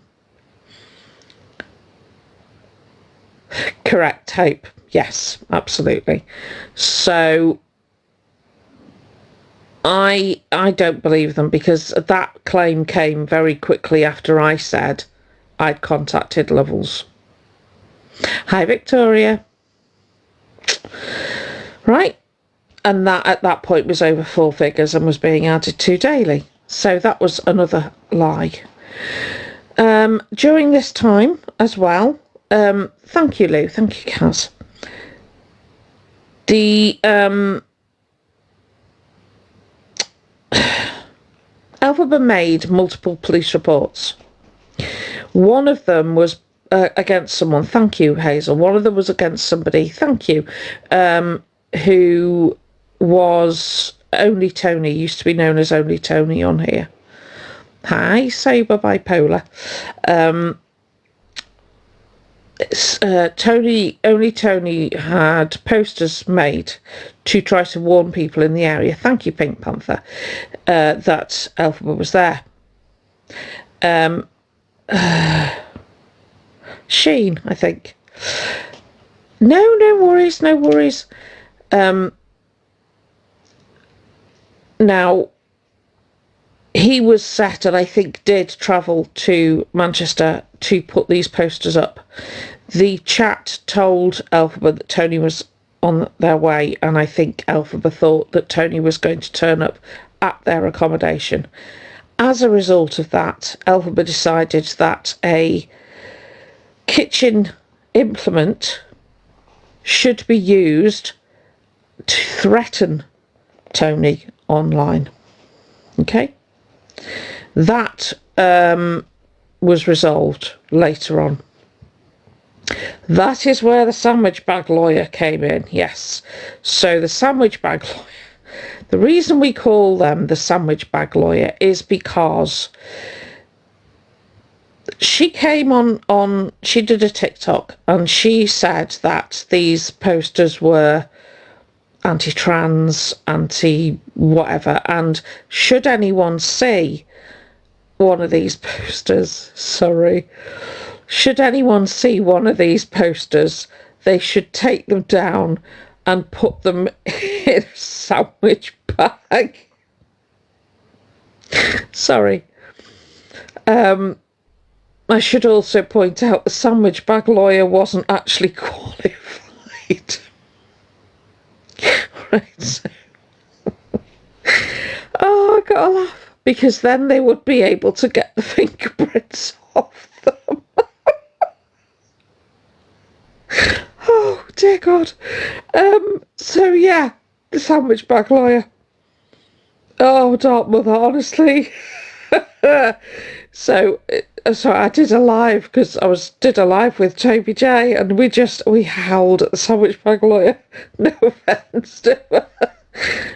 Correct, Hope. Yes, absolutely. So I don't believe them, because that claim came very quickly after I said I'd contacted Lovells. Hi, Victoria. Right. And that at that point was over 4 figures and was being added to daily. So that was another lie. During this time as well, thank you, Lou. Thank you, Kaz. The Elphaba made multiple police reports. One of them was against someone. Thank you, Hazel. One of them was against somebody. Thank you. Who was Only Tony, used to be known as Only Tony on here. Hi, Sober Bipolar. Only Tony had posters made to try to warn people in the area, thank you, Pink Panther, that Elphaba was there. Sheen, I think. No worries. Now, he was set and I think did travel to Manchester to put these posters up. The chat told Elphaba that Tony was on their way, and I think Elphaba thought that Tony was going to turn up at their accommodation. As a result of that, Elphaba decided that a kitchen implement should be used to threaten Tony online. Okay? That was resolved later on. That is where the sandwich bag lawyer came in, yes. So the sandwich bag lawyer, the reason we call them the sandwich bag lawyer is because she came on she did a TikTok and she said that these posters were anti-trans, anti-whatever, and should anyone see one of these posters, should anyone see one of these posters, they should take them down and put them in a sandwich bag. Sorry. I should also point out the sandwich bag lawyer wasn't actually qualified. Right, so. Oh, I gotta laugh, because then they would be able to get the fingerprints off them. Oh, dear God. So, yeah, the sandwich bag lawyer. Oh, Dark Mother, honestly. So, so I did a live because did a live with Toby J, and we howled at the sandwich bag lawyer. No offence to her.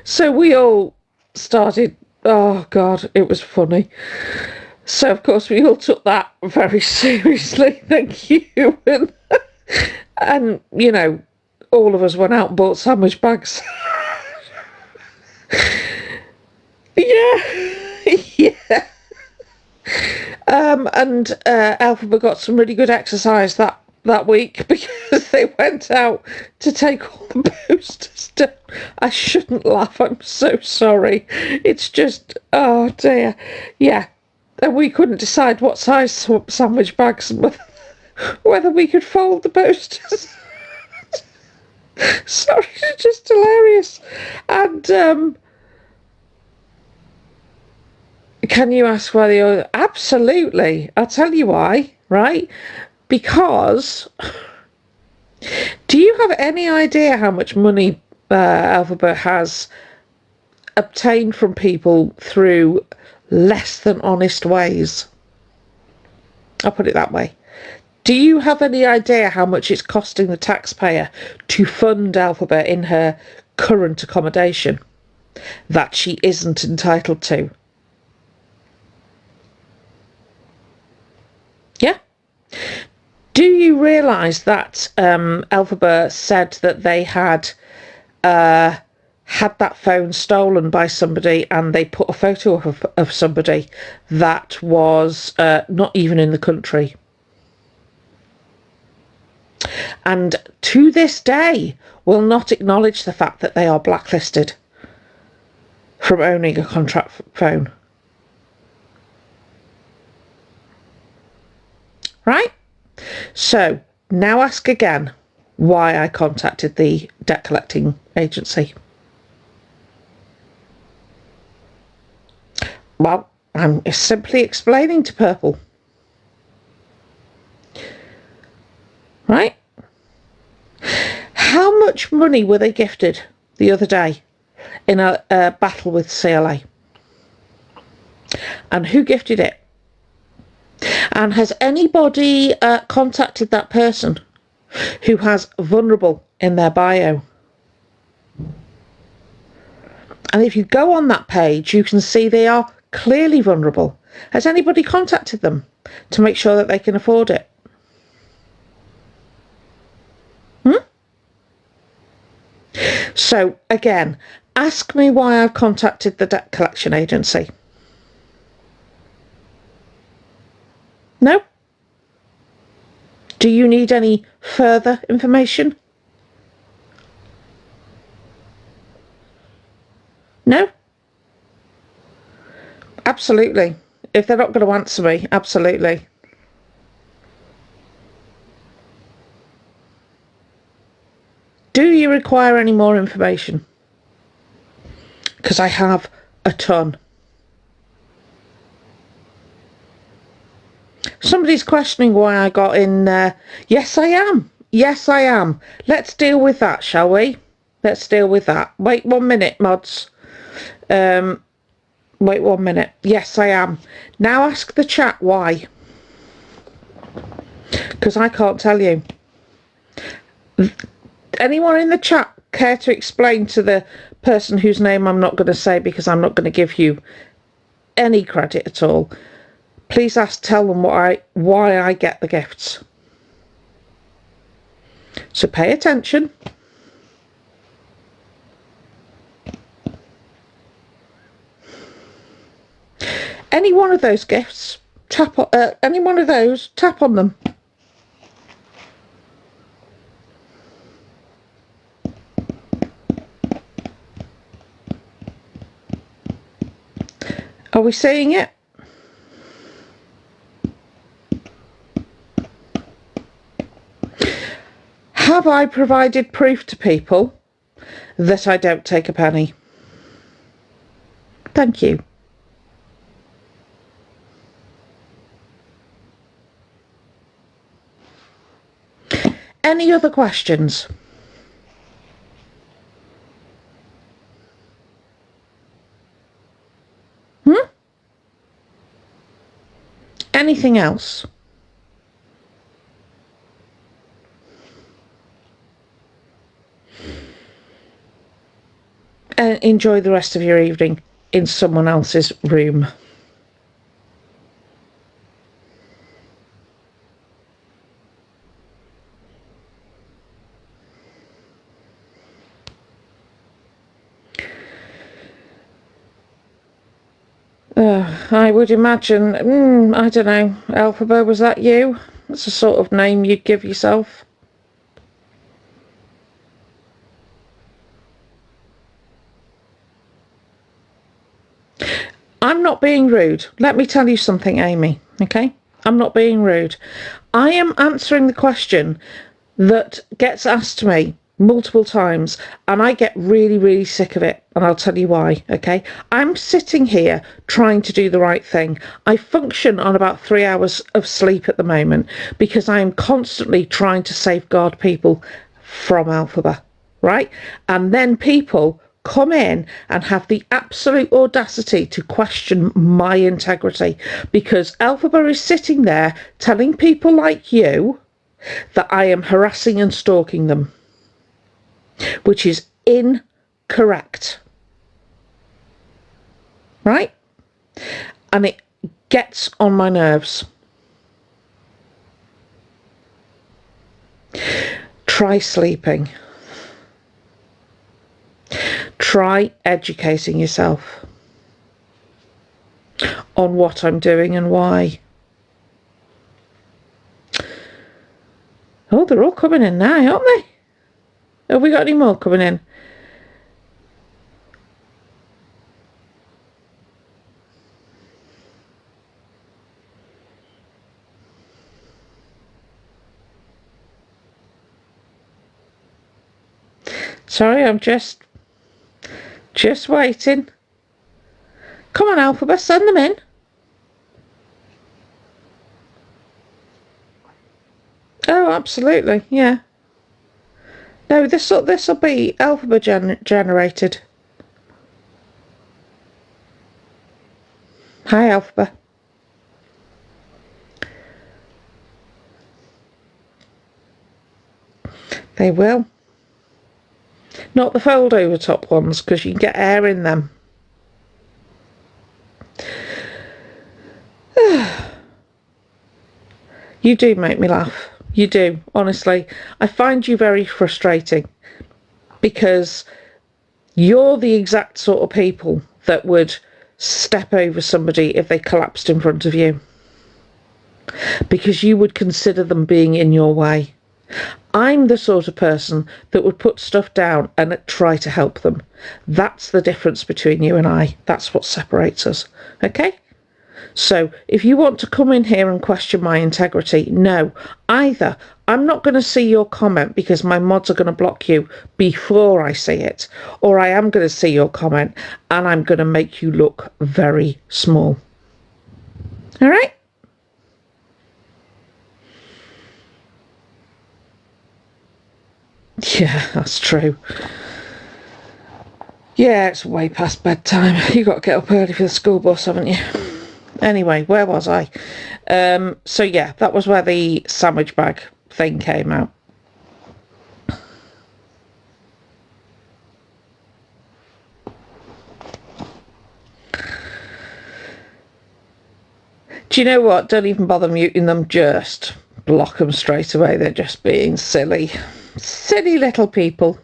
So we all started. Oh God, it was funny. So of course we all took that very seriously. Thank you, and you know, all of us went out and bought sandwich bags. Yeah, yeah. And Elphaba got some really good exercise that week because they went out to take all the posters down. I shouldn't laugh. I'm so sorry. It's just, oh dear. Yeah. And we couldn't decide what size sandwich bags and whether we could fold the posters. Sorry, it's just hilarious. And can you ask why the other? Absolutely. I'll tell you why, right? Because do you have any idea how much money Elphaba has obtained from people through less than honest ways? I'll put it that way. Do you have any idea how much it's costing the taxpayer to fund Elphaba in her current accommodation that she isn't entitled to? Yeah. Do you realise that Elphaba said that they had that phone stolen by somebody, and they put a photo of somebody that was not even in the country? And to this day will not acknowledge the fact that they are blacklisted from owning a contract phone. Right? So, now ask again why I contacted the debt collecting agency. Well, I'm simply explaining to Purple. Right? How much money were they gifted the other day in a battle with CLA? And who gifted it? And has anybody contacted that person who has vulnerable in their bio? And if you go on that page, you can see they are clearly vulnerable. Has anybody contacted them to make sure that they can afford it? So, again, ask me why I've contacted the debt collection agency. No? Do you need any further information? No? Absolutely. If they're not going to answer me, absolutely. Do you require any more information? Because I have a ton. Somebody's questioning why I got in there. Yes, I am. Yes, I am. Let's deal with that, shall we? Let's deal with that. Wait 1 minute, mods. Wait 1 minute. Yes, I am. Now ask the chat why. Because I can't tell you. Anyone in the chat care to explain to the person whose name I'm not going to say, because I'm not going to give you any credit at all? Please tell them why I get the gifts. So pay attention. Any one of those gifts, tap on any one of those, tap on them. Are we seeing it? Have I provided proof to people that I don't take a penny? Thank you. Any other questions? anything else. And enjoy the rest of your evening in someone else's room. I would imagine, I don't know, Elphaba, was that you? That's the sort of name you'd give yourself. I'm not being rude. Let me tell you something, Amy, okay? I'm not being rude. I am answering the question that gets asked to me multiple times, and I get really, really sick of it, and I'll tell you why, okay? I'm sitting here trying to do the right thing. I function on about 3 hours of sleep at the moment because I am constantly trying to safeguard people from Elphaba, right? And then people come in and have the absolute audacity to question my integrity because Elphaba is sitting there telling people like you that I am harassing and stalking them, which is incorrect, right? And it gets on my nerves. Try sleeping. Try educating yourself on what I'm doing and why. Oh, they're all coming in now, aren't they? Have we got any more coming in? Sorry, I'm just waiting. Come on, Elphaba, send them in. Oh, absolutely, yeah. No, this'll be Elphaba generated. Hi, Elphaba. They will. Not the fold over top ones, because you can get air in them. You do make me laugh. You do, honestly. I find you very frustrating because you're the exact sort of people that would step over somebody if they collapsed in front of you, because you would consider them being in your way. I'm the sort of person that would put stuff down and try to help them. That's the difference between you and I. That's what separates us. Okay? So if you want to come in here and question my integrity, no. Either I'm not going to see your comment because my mods are going to block you before I see it, or I am going to see your comment and I'm going to make you look very small. All right? Yeah, that's true. Yeah, it's way past bedtime. You've got to get up early for the school bus, haven't you? Anyway, where was I? So yeah, that was where the sandwich bag thing came out. Do you know what? Don't even bother muting them. Just block them straight away. They're just being silly. Silly little people.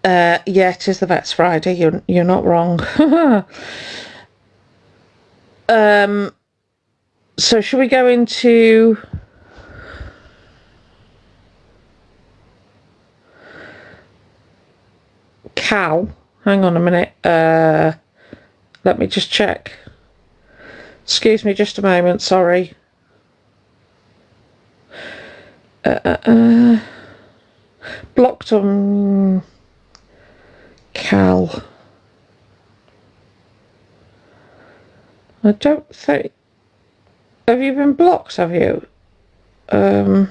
Yeah, it is the Vet's Friday. You're not wrong. So should we go into Cal? Hang on a minute. Let me just check. Excuse me just a moment, sorry. Blocked on Cal. I don't think... Have you been blocked, have you? I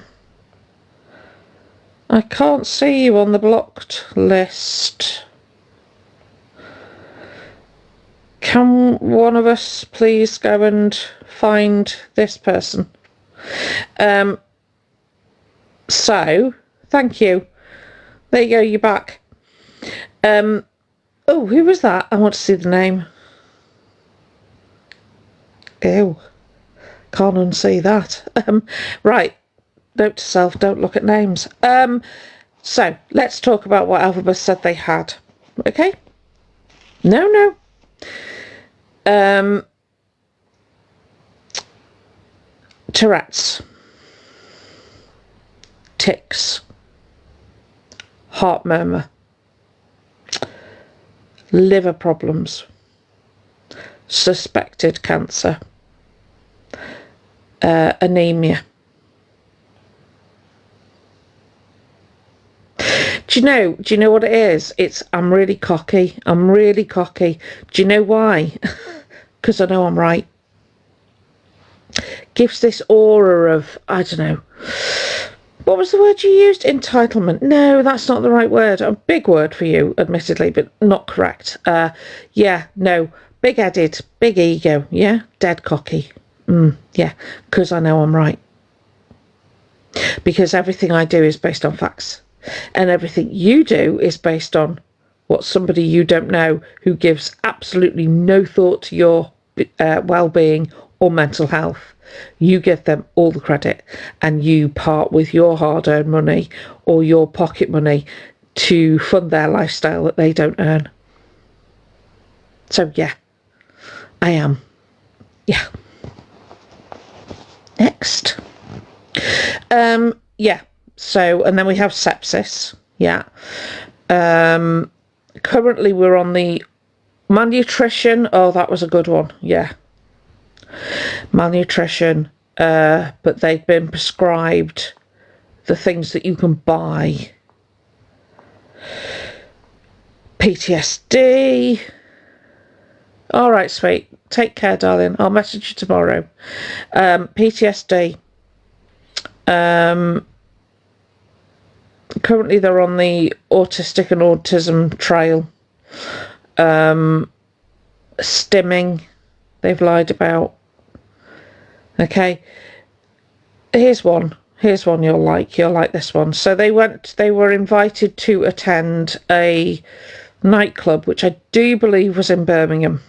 can't see you on the blocked list. Can one of us please go and find this person? So, thank you. There you go, you're back. Oh, who was that? I want to see the name. Ew. Can't unsee that. Right. Note to self, don't look at names. So, let's talk about what Elphaba said they had. Okay? No. Tourette's. Tics. Heart murmur. Liver problems. Suspected cancer. Anemia. Do you know what it is? It's I'm really cocky. Do you know why? Because I know I'm right. Gives this aura of, I don't know. What was the word you used? Entitlement. No, that's not the right word. A big word for you, admittedly, but not correct. Yeah, no. Big-headed, big ego. Yeah, dead cocky. Yeah, because I know I'm right. Because everything I do is based on facts. And everything you do is based on what somebody you don't know who gives absolutely no thought to your well-being or mental health. You give them all the credit and you part with your hard-earned money or your pocket money to fund their lifestyle that they don't earn. So yeah, I am. Yeah. Next. Yeah. So, and then we have sepsis. Yeah. Currently we're on the malnutrition. Oh, that was a good one. Yeah. Malnutrition. But they've been prescribed the things that you can buy. PTSD. All right, sweet. Take care, darling. I'll message you tomorrow. PTSD. Currently they're on the autistic and autism trail. Stimming, they've lied about. Okay, here's one you'll like this one. So they were invited to attend a nightclub, which I do believe was in Birmingham,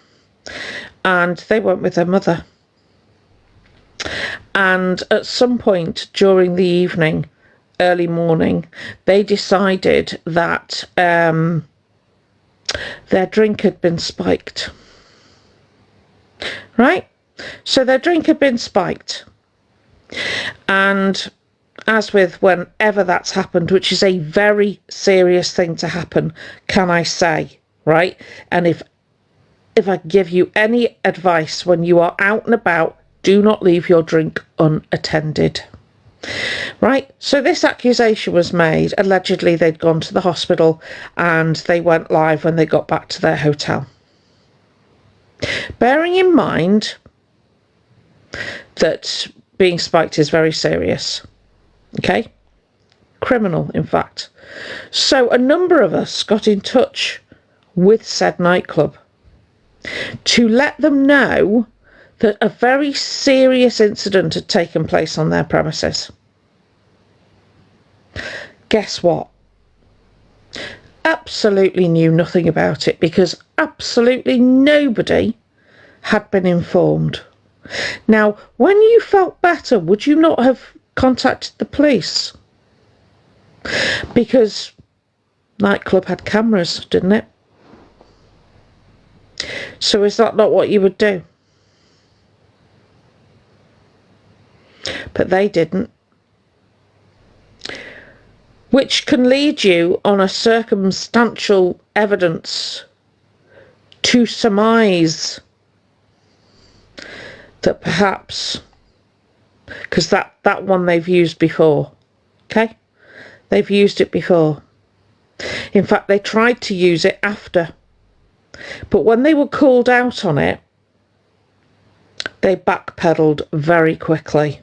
and they went with their mother. And at some point during the evening, early morning, they decided that their drink had been spiked. Right? So their drink had been spiked. And as with whenever that's happened, which is a very serious thing to happen, can I say, right? And if I give you any advice when you are out and about, do not leave your drink unattended. Right, so this accusation was made. Allegedly they'd gone to the hospital and they went live when they got back to their hotel. Bearing in mind that being spiked is very serious. Okay? Criminal, in fact. So a number of us got in touch with said nightclub to let them know that a very serious incident had taken place on their premises. Guess what? Absolutely knew nothing about it because absolutely nobody had been informed. Now, when you felt better, would you not have contacted the police? Because nightclub had cameras, didn't it? So is that not what you would do? But they didn't. Which can lead you on a circumstantial evidence to surmise that perhaps, because that one they've used before, okay? They've used it before. In fact, they tried to use it after. But when they were called out on it, they backpedaled very quickly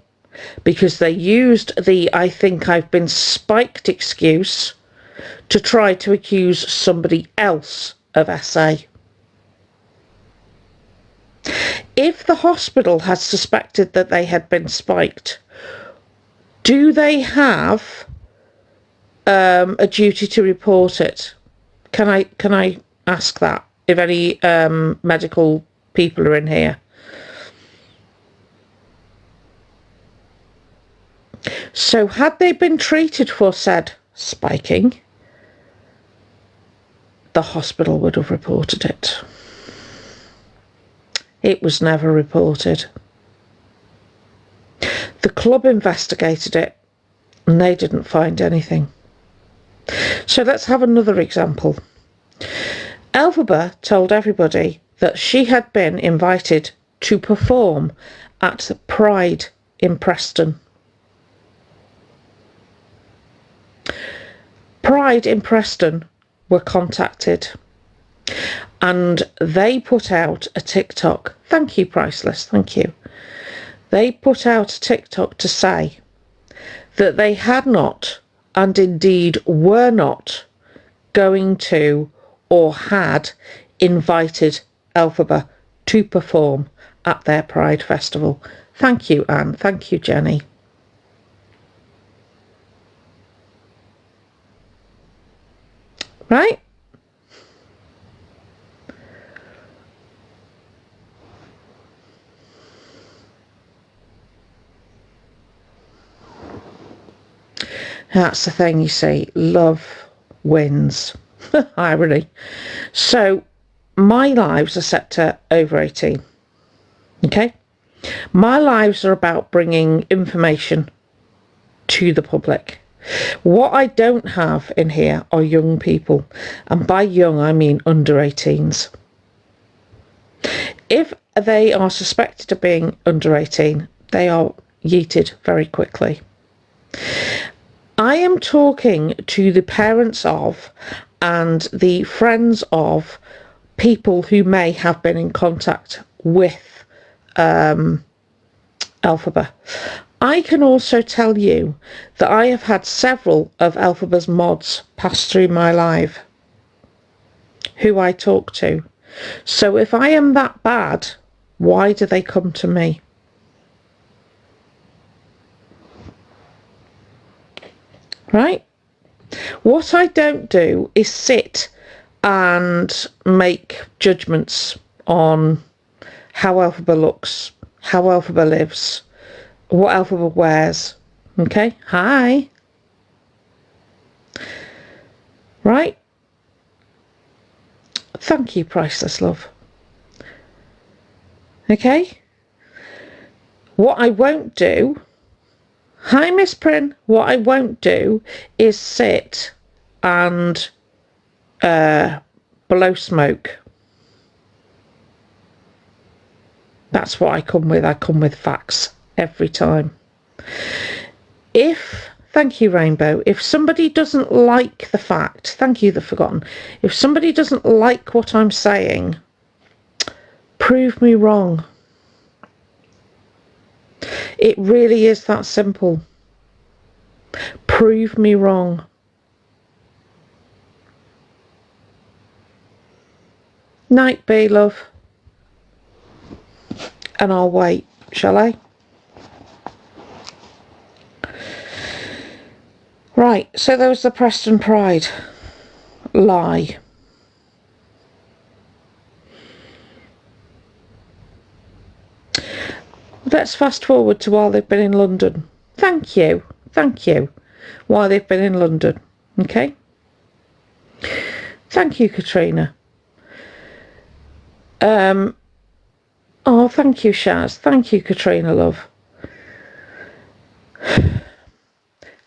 because they used the "I think I've been spiked" excuse to try to accuse somebody else of SA. If the hospital had suspected that they had been spiked, do they have a duty to report it? Can I ask that, if any medical people are in here? So had they been treated for said spiking, the hospital would have reported it. It was never reported. The club investigated it and they didn't find anything. So let's have another example. Elphaba told everybody that she had been invited to perform at Pride in Preston. Pride in Preston were contacted and they put out a TikTok. Thank you, Priceless, thank you. They put out a TikTok to say that they had not, and indeed were not, going to or had invited Elphaba to perform at their Pride Festival. Thank you, Anne. Thank you, Jenny. Right? That's the thing, you see, love wins. Irony. So my lives are set to over 18. Okay? My lives are about bringing information to the public. What I don't have in here are young people. And by young, I mean under 18s. If they are suspected of being under 18, they are yeeted very quickly. I am talking to the parents of and the friends of people who may have been in contact with Elphaba. I can also tell you that I have had several of Elphaba's mods pass through my live who I talk to. So if I am that bad, why do they come to me? Right? What I don't do is sit and make judgments on how Elphaba looks, how Elphaba lives, what Elphaba wears. Okay? Hi. Right? Thank you, Priceless Love. Okay? What I won't do... Hi, Miss Prin. What I won't do is sit and blow smoke. That's what I come with. I come with facts every time. Thank you, Rainbow. If somebody doesn't like the fact, thank you, The Forgotten. If somebody doesn't like what I'm saying, prove me wrong. It really is that simple. Prove me wrong. Night, B, love. And I'll wait, shall I? Right, so there was the Preston Pride lie. Let's fast forward to while they've been in London. Thank you. While they've been in London. Okay? Thank you, Katrina. Oh, thank you, Shaz. Thank you, Katrina, love.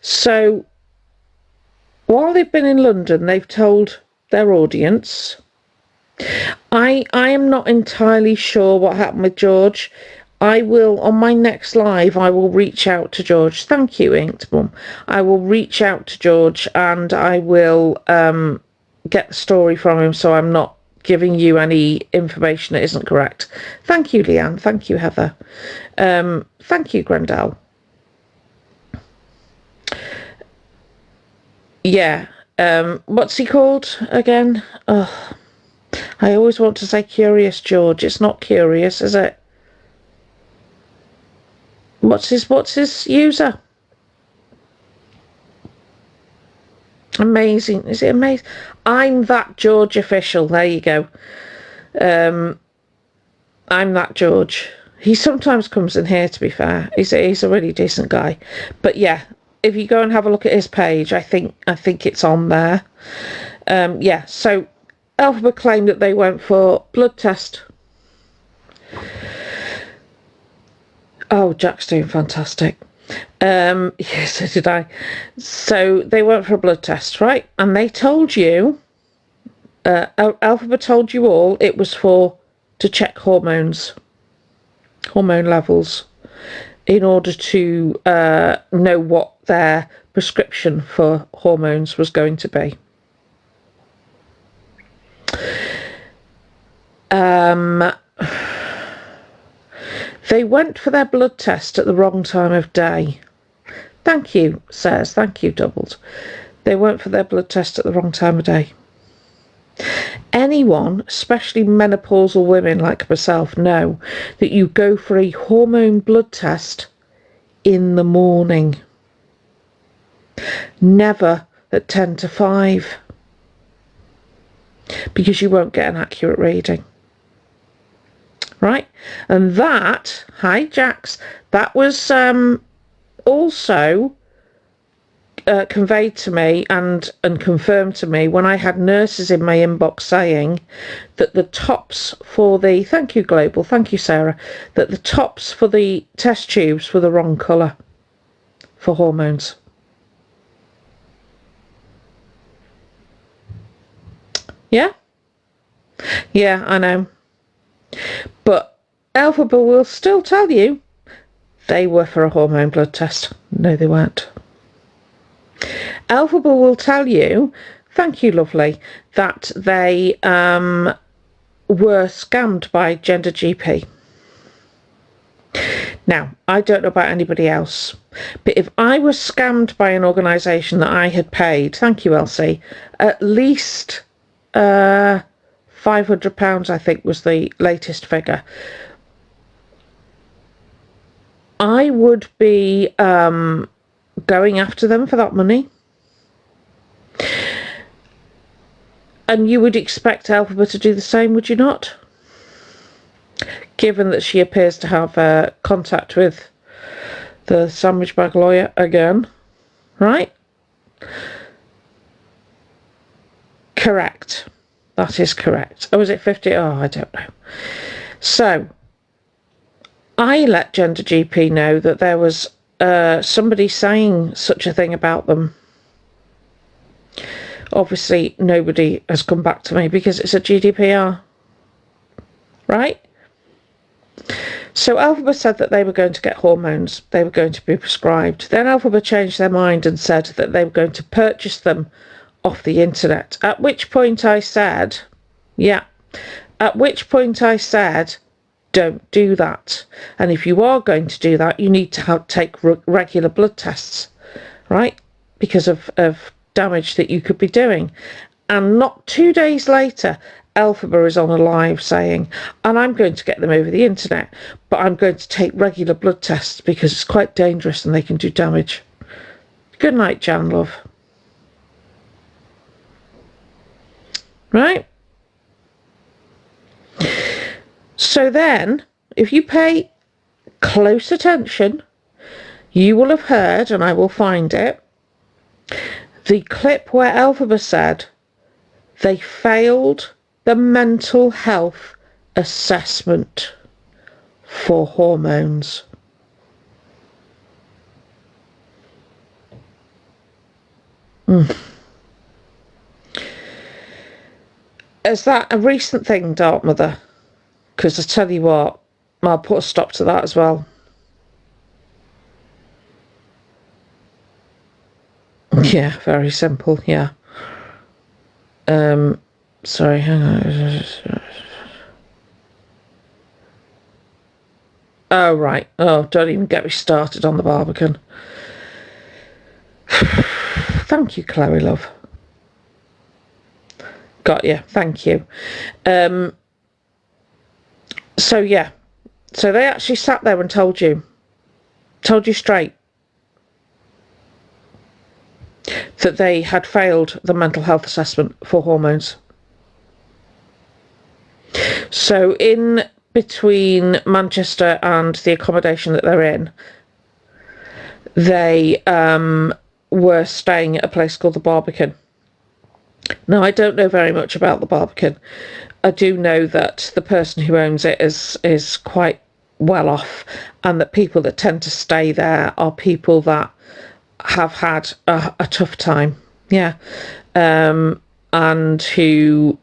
So, while they've been in London, they've told their audience. I am not entirely sure what happened with George. I will, on my next live, I will reach out to George. Thank you, Inked Mum. I will reach out to George and I will get the story from him so I'm not giving you any information that isn't correct. Thank you, Leanne. Thank you, Heather. Thank you, Grendel. Yeah. What's he called again? Oh, I always want to say Curious George. It's not Curious, is it? What's his user? Amazing. Is it amazing? I'm that George official. There you go. I'm that George. He sometimes comes in here, to be fair. He's a really decent guy. But yeah, if you go and have a look at his page, I think it's on there. Yeah, so Elphaba claimed that they went for blood test. Oh, Jack's doing fantastic. Yes, so did I. So they went for a blood test, right? And they told you, Elphaba told you all it was to check hormone levels, in order to know what their prescription for hormones was going to be. They went for their blood test at the wrong time of day. Thank you, says. Thank you, Doubled. They went for their blood test at the wrong time of day. Anyone, especially menopausal women like myself, know that you go for a hormone blood test in the morning. Never at 10 to 5. Because you won't get an accurate reading. Right? And that, hi Jax, that was also conveyed to me and confirmed to me when I had nurses in my inbox saying that the tops for the, thank you Global, thank you Sarah, that the tops for the test tubes were the wrong colour for hormones. Yeah? Yeah, I know. But Elphaba will still tell you they were for a hormone blood test. No, they weren't. Elphaba will tell you, thank you, lovely, that they were scammed by Gender GP. Now, I don't know about anybody else, but if I was scammed by an organisation that I had paid, thank you, Elsie, at least £500, I think, was the latest figure, I would be going after them for that money. And you would expect Elphaba to do the same, would you not? Given that she appears to have contact with the sandwich bag lawyer again, right? Correct. That is correct. Oh, was it 50? Oh, I don't know. So, I let Gender GP know that there was somebody saying such a thing about them. Obviously, nobody has come back to me because it's a GDPR. Right? So Elphaba said that they were going to get hormones. They were going to be prescribed. Then Elphaba changed their mind and said that they were going to purchase them off the internet. At which point I said, don't do that. And if you are going to do that, you need to take regular blood tests, right? Because of damage that you could be doing. And not 2 days later, Elphaba is on a live saying, and I'm going to get them over the internet, but I'm going to take regular blood tests because it's quite dangerous and they can do damage. Good night, Jan, love. Right? So then, if you pay close attention, you will have heard, and I will find it, the clip where Elphaba said they failed the mental health assessment for hormones. Is that a recent thing, Dark Mother? Because I tell you what, I'll put a stop to that as well. Yeah, very simple, yeah. Sorry, hang on. Oh, right. Oh, don't even get me started on the Barbican. Thank you, Chloe, love. Got you. Thank you. So, yeah. So they actually sat there and told you. told you straight that they had failed the mental health assessment for hormones. So in between Manchester and the accommodation that they're in, they were staying at a place called the Barbican. Now, I don't know very much about the Barbican. I do know that the person who owns it is quite well off, and that people that tend to stay there are people that have had a tough time, and who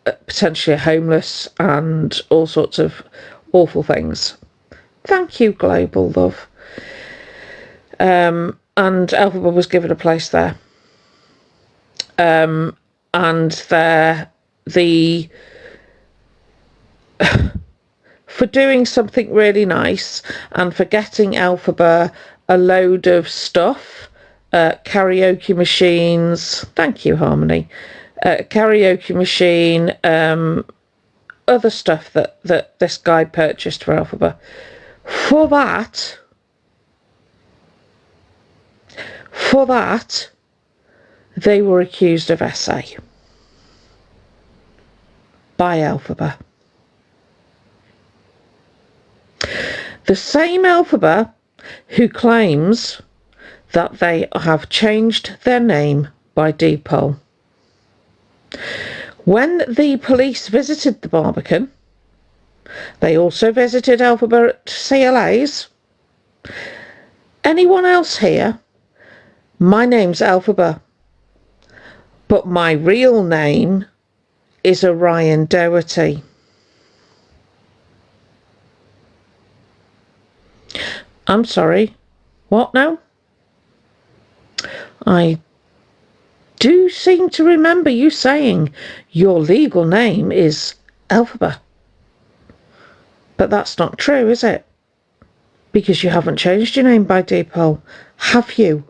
potentially are homeless and all sorts of awful things. Thank you, Global Love. And Elphaba was given a place there. And for doing something really nice and for getting Elphaba a load of stuff, karaoke machines, thank you, Harmony, karaoke machine, other stuff that this guy purchased for Elphaba. For that, they were accused of SA by Elphaba. The same Elphaba who claims that they have changed their name by deed-poll. When the police visited the Barbican, they also visited Elphaba at CLA's. Anyone else here? My name's Elphaba, but my real name is Orion Doherty. I'm sorry, what now? I do seem to remember you saying your legal name is Elphaba. But that's not true, is it? Because you haven't changed your name by deed-poll, have you?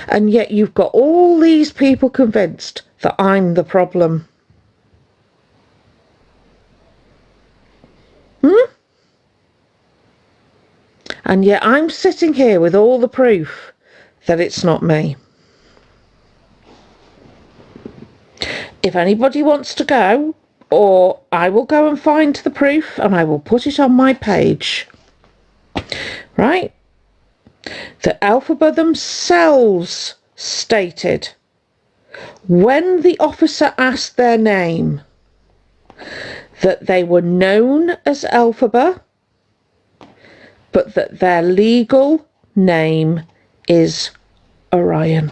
And yet you've got all these people convinced that I'm the problem. And yet I'm sitting here with all the proof that it's not me. If anybody wants to go, or I will go and find the proof and I will put it on my page. Right? The Elphaba themselves stated, when the officer asked their name, that they were known as Elphaba, but that their legal name is Orion.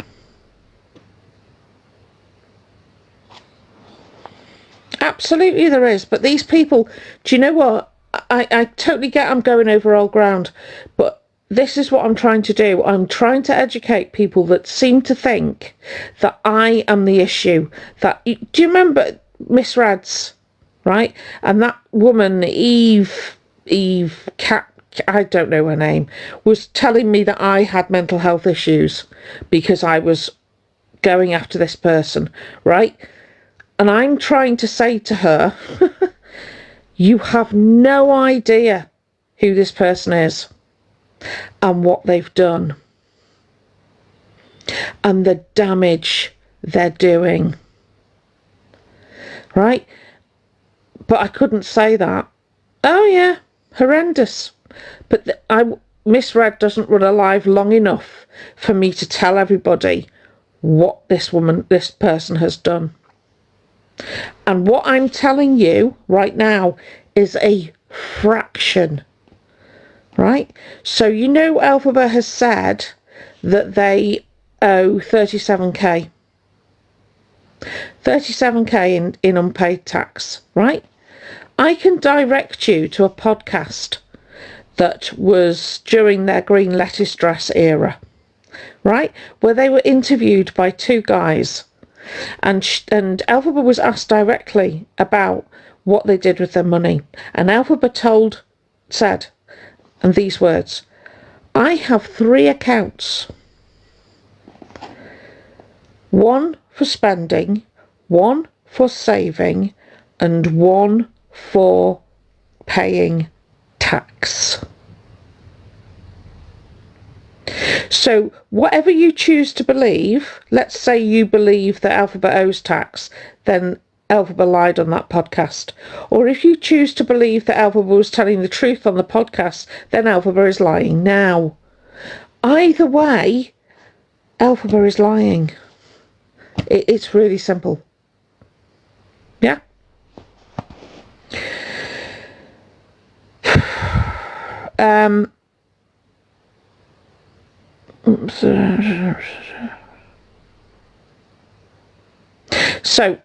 Absolutely there is, but these people, do you know what? I totally get I'm going over old ground, but this is what I'm trying to do. I'm trying to educate people that seem to think that I am the issue. Do you remember Miss Rads, right? And that woman, Eve Cat, I don't know her name, was telling me that I had mental health issues because I was going after this person, right? And I'm trying to say to her, you have no idea who this person is and what they've done and the damage they're doing, right? But I couldn't say that. Oh yeah, horrendous. But Miss Red doesn't run alive long enough for me to tell everybody what this person has done. And what I'm telling you right now is a fraction, right? So you know Elphaba has said that they owe 37k. 37k in unpaid tax, right? I can direct you to a podcast that was during their green lettuce dress era, right? Where they were interviewed by two guys. And Elphaba was asked directly about what they did with their money. And Elphaba said, and these words, I have 3 accounts. One for spending, one for saving, and one for paying tax. tax. So whatever you choose to believe, let's say you believe that Elphaba owes tax, then Elphaba lied on that podcast. Or if you choose to believe that Elphaba was telling the truth on the podcast, then Elphaba is lying now. Either way, Elphaba is lying. It's really simple. Yeah? So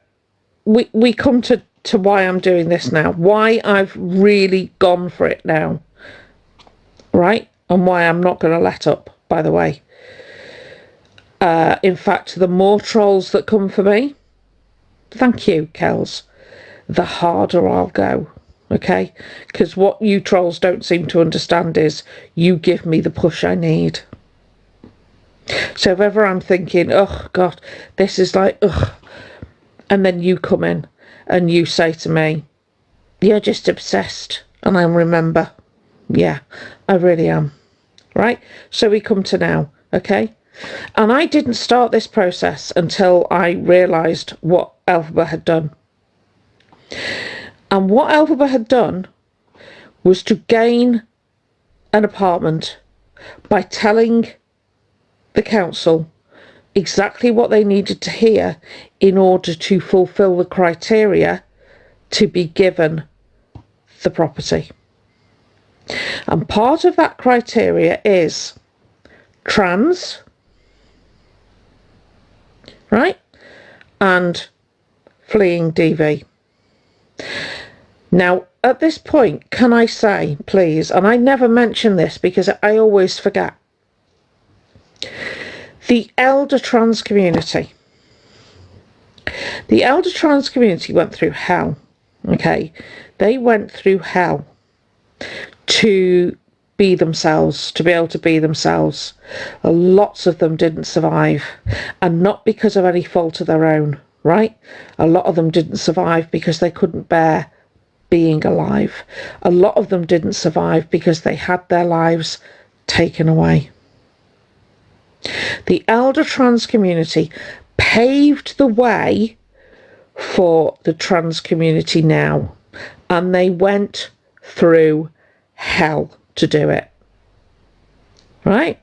we come to why I'm doing this now, why I've really gone for it now, right? And why I'm not going to let up, by the way. In fact, the more trolls that come for me, thank you, Kels, the harder I'll go, okay? Because what you trolls don't seem to understand is you give me the push I need. So if ever I'm thinking, oh God, this is like, ugh, and then you come in and you say to me, you're just obsessed, and I remember, yeah, I really am, right? So we come to now, okay? And I didn't start this process until I realised what Elphaba had done. And what Elphaba had done was to gain an apartment by telling the council exactly what they needed to hear in order to fulfil the criteria to be given the property. And part of that criteria is trans, right, and fleeing DV. Now, at this point, can I say, please, and I never mention this because I always forget, the elder trans community. The elder trans community went through hell, okay? They went through hell to be themselves, to be able to be themselves. Lots of them didn't survive, and not because of any fault of their own, right? A lot of them didn't survive because they couldn't bear being alive. A lot of them didn't survive because they had their lives taken away. The elder trans community paved the way for the trans community now, and they went through hell to do it, right?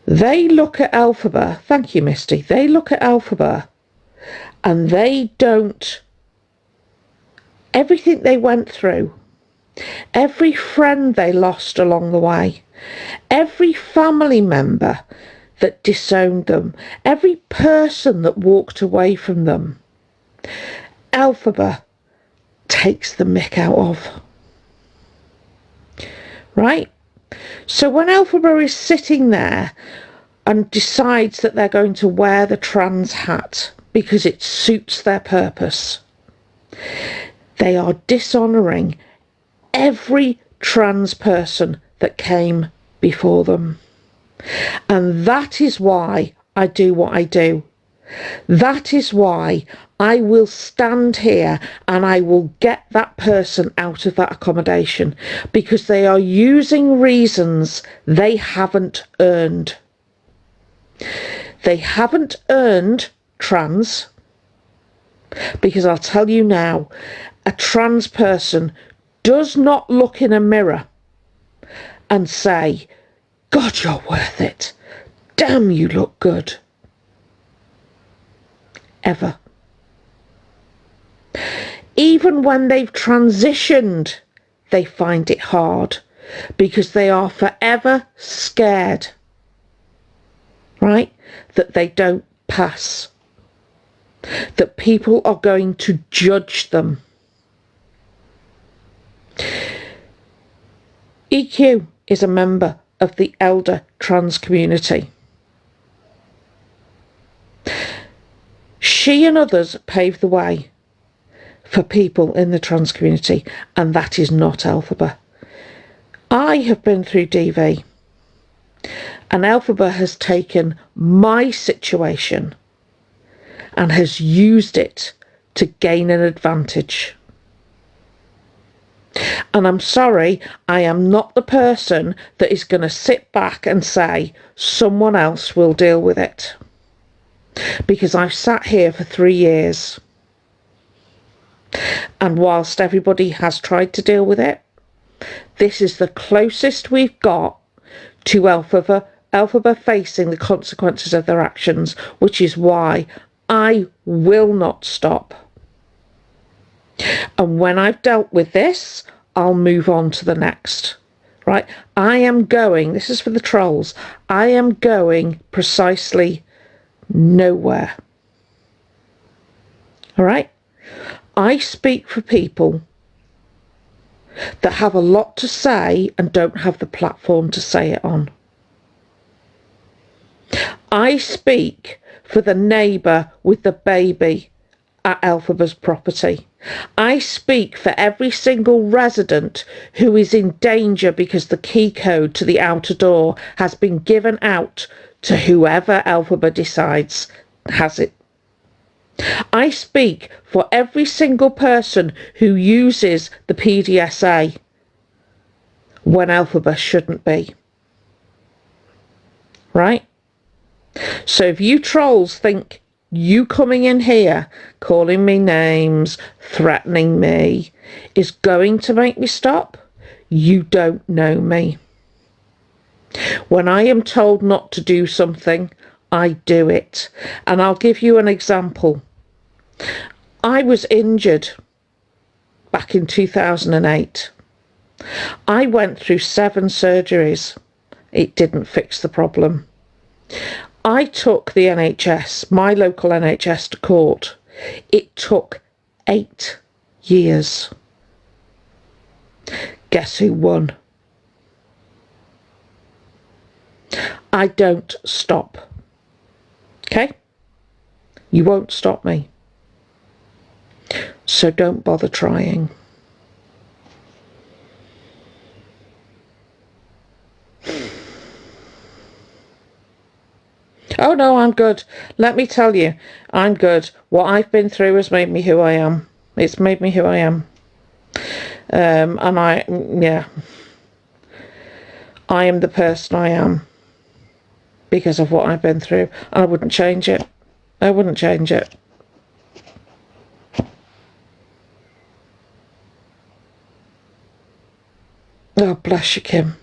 They look at Elphaba, thank you Misty, they look at Elphaba and they don't, everything they went through, every friend they lost along the way, every family member that disowned them, every person that walked away from them, Elphaba takes the mick out of. Right? So when Elphaba is sitting there and decides that they're going to wear the trans hat because it suits their purpose, they are dishonouring every trans person that came before them. And that is why I do what I do. That is why I will stand here and I will get that person out of that accommodation, because they are using reasons they haven't earned. They haven't earned trans, because I'll tell you now, a trans person does not look in a mirror and say, God, you're worth it. Damn, you look good. Ever. Even when they've transitioned, they find it hard because they are forever scared, right, that they don't pass, that people are going to judge them. EQ is a member of the elder trans community. She and others paved the way for people in the trans community, and that is not Elphaba. I have been through DV, and Elphaba has taken my situation and has used it to gain an advantage. And I'm sorry, I am not the person that is going to sit back and say someone else will deal with it. Because I've sat here for 3 years. And whilst everybody has tried to deal with it, this is the closest we've got to Elphaba facing the consequences of their actions, which is why I will not stop. And when I've dealt with this, I'll move on to the next. Right? I am going, this is for the trolls, I am going precisely nowhere. All right? I speak for people that have a lot to say and don't have the platform to say it on. I speak for the neighbour with the baby at Elphaba's property. I speak for every single resident who is in danger because the key code to the outer door has been given out to whoever Elphaba decides has it. I speak for every single person who uses the PDSA when Elphaba shouldn't be. Right? So if you trolls think you coming in here, calling me names, threatening me, is going to make me stop, you don't know me. When I am told not to do something, I do it. And I'll give you an example. I was injured back in 2008. I went through 7 surgeries. It didn't fix the problem. I took the NHS, my local NHS, to court. It took 8 years. Guess who won? I don't stop. Okay? You won't stop me. So don't bother trying. Oh no, I'm good. Let me tell you, I'm good. What I've been through has made me who I am. It's made me who I am. And I am the person I am because of what I've been through. And I wouldn't change it. I wouldn't change it. Oh, bless you, Kim.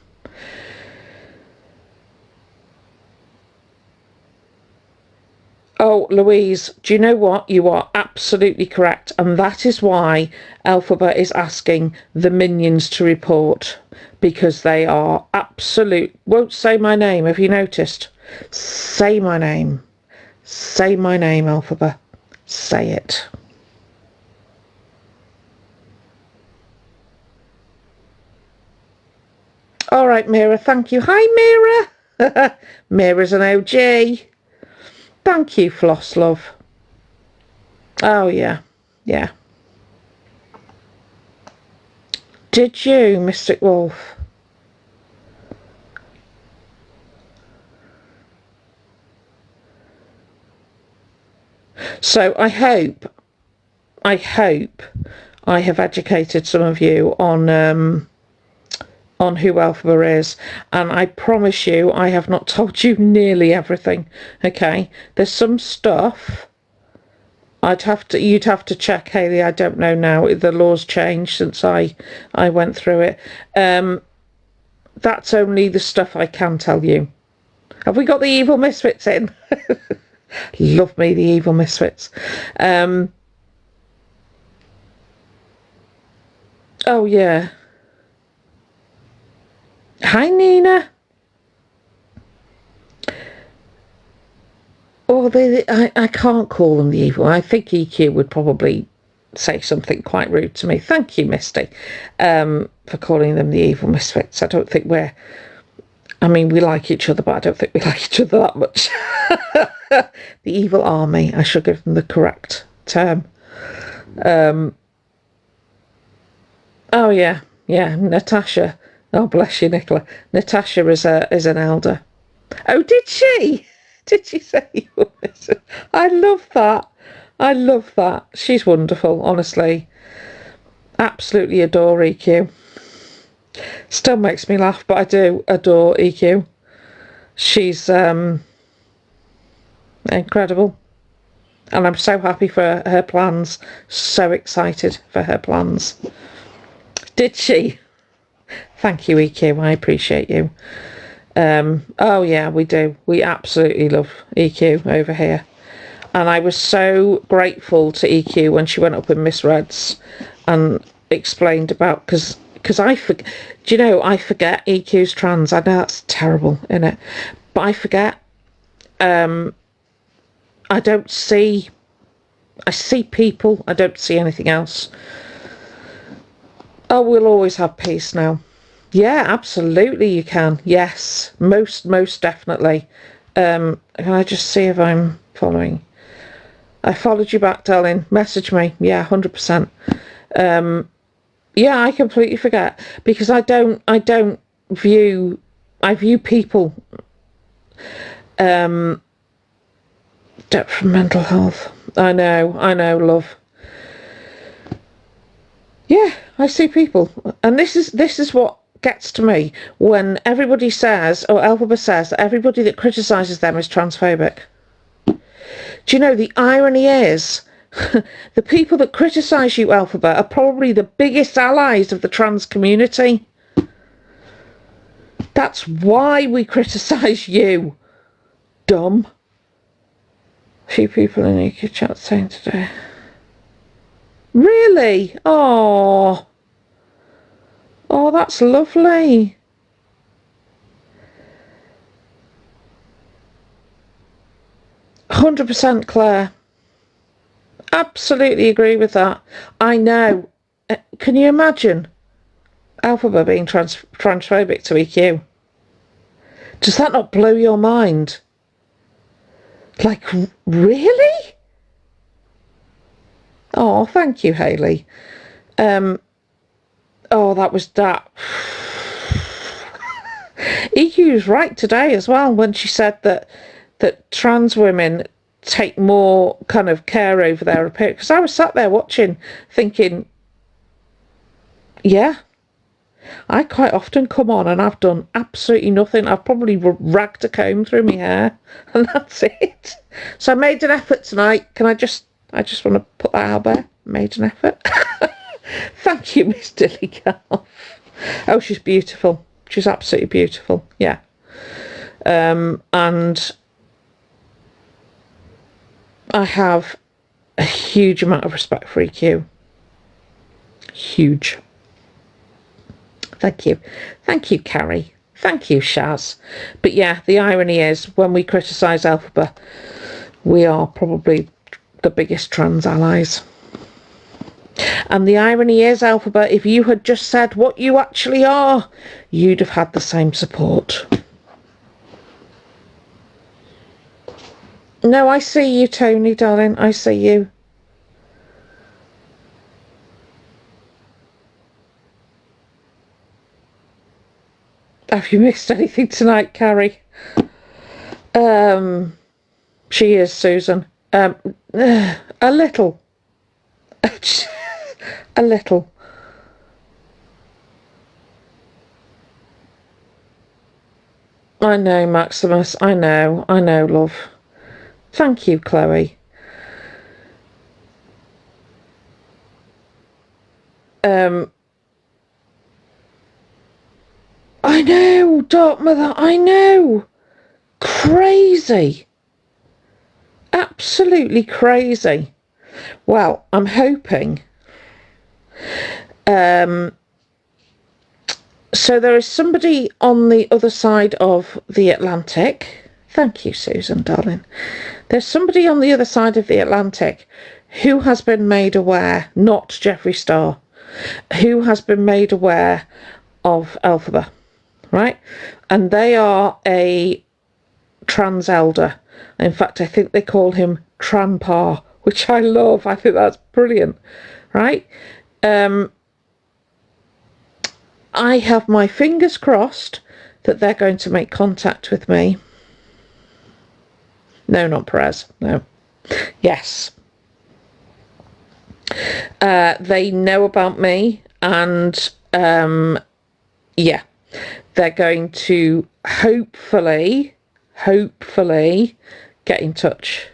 Oh, Louise, do you know what? You are absolutely correct. And that is why Elphaba is asking the minions to report. Because they are absolute... Won't say my name, have you noticed? Say my name. Say my name, Elphaba. Say it. All right, Mira, thank you. Hi, Mira. Mira's an OG. Thank you, Floss Love. Oh, yeah. Yeah. Did you, Mystic Wolf? So I hope I have educated some of you on who Elphaba is, and I promise you I have not told you nearly everything. Okay, there's some stuff you'd have to check, Hayley. I don't know now, the law's changed since I went through it. That's only the stuff I can tell you. Have we got the evil misfits in? Love me, the evil misfits. Oh yeah. Hi, Nina. Oh, I can't call them the evil. I think EQ would probably say something quite rude to me. Thank you, Misty, for calling them the evil misfits. I don't think we like each other, but I don't think we like each other that much. The evil army. I should give them the correct term. Oh, yeah. Yeah, Natasha. Oh, bless you, Nicola. Natasha is an elder. Oh, did she? Did she say you were missing? I love that. I love that. She's wonderful, honestly. Absolutely adore EQ. Still makes me laugh, but I do adore EQ. She's incredible. And I'm so happy for her plans. So excited for her plans. Did she? Thank you, EQ. I appreciate you. Oh yeah, we do. We absolutely love EQ over here. And I was so grateful to EQ when she went up in misreads and explained about, because I forget, do you know, I forget EQ's trans. I know that's terrible, innit? But I forget. I don't see, I see people, I don't see anything else. Oh, we'll always have peace now. Yeah, absolutely you can. Yes, most definitely. Can I just see if I'm following? I followed you back, darling. Message me. Yeah, 100%. Yeah, I completely forget because I view people from mental health. I know, love. Yeah, I see people, and this is what gets to me when everybody says, or Elphaba says, that everybody that criticises them is transphobic. Do you know, the irony is, the people that criticise you, Elphaba, are probably the biggest allies of the trans community. That's why we criticise you. Dumb. A few people in EQ chat saying today. Really? Oh. Oh, that's lovely. %, Claire. Absolutely agree with that. I know. Can you imagine Elphaba being transphobic to EQ? Does that not blow your mind? Like, really? Oh, thank you, Hayley. Oh, that was that. EQ was right today as well when she said that trans women take more kind of care over their appearance. Because I was sat there watching, thinking, yeah, I quite often come on and I've done absolutely nothing. I've probably ragged a comb through my hair, and that's it. So I made an effort tonight. I just want to put that out there. Made an effort. Thank you, Miss Dillycalf. Oh, she's beautiful. She's absolutely beautiful. Yeah. And I have a huge amount of respect for EQ. Huge. Thank you. Thank you, Carrie. Thank you, Shaz. But yeah, the irony is when we criticise Elphaba, we are probably the biggest trans allies. And the irony is, Elphaba, if you had just said what you actually are, you'd have had the same support. No, I see you, Tony, darling. I see you. Have you missed anything tonight, Carrie? She is, Susan. A little. A little. I know, Maximus. I know, love. Thank you, Chloe. I know, Dark Mother, I know. Crazy. Absolutely crazy. Well, I'm hoping. So there is somebody on the other side of the Atlantic. Thank you, Susan, darling. There's somebody on the other side of the Atlantic who has been made aware, not Jeffree Star, who has been made aware of Elphaba, right? And they are a trans elder. In fact, I think they call him Trampar, which I love. I think that's brilliant, right? I have my fingers crossed that they're going to make contact with me. No, not Perez. No. Yes. They know about me, and yeah, they're going to hopefully get in touch.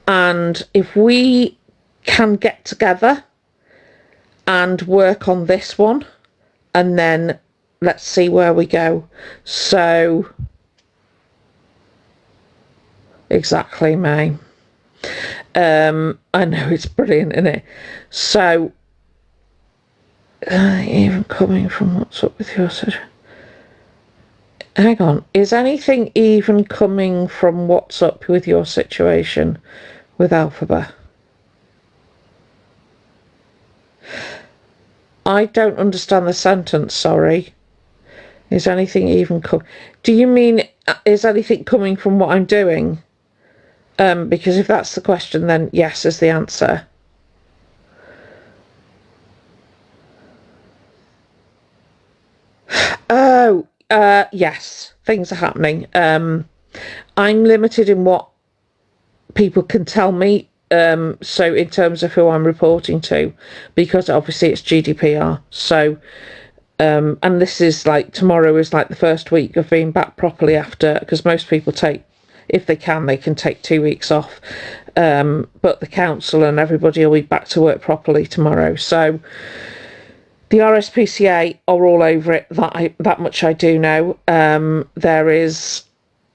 And if we can get together and work on this one, and then let's see where we go. So exactly, May. I know, it's brilliant, isn't it? So even coming from what's up with your situation. Hang on, is anything even coming from what's up with your situation with Elphaba? I don't understand the sentence, sorry. Is anything even do you mean, is anything coming from what I'm doing? Because if that's the question, then yes is the answer. Oh, yes, things are happening. I'm limited in what people can tell me. So in terms of who I'm reporting to, because obviously it's GDPR. So, and this is like, tomorrow is like the first week of being back properly after, because most people take, if they can take 2 weeks off. But the council and everybody will be back to work properly tomorrow. So the RSPCA are all over it. That much I do know. There is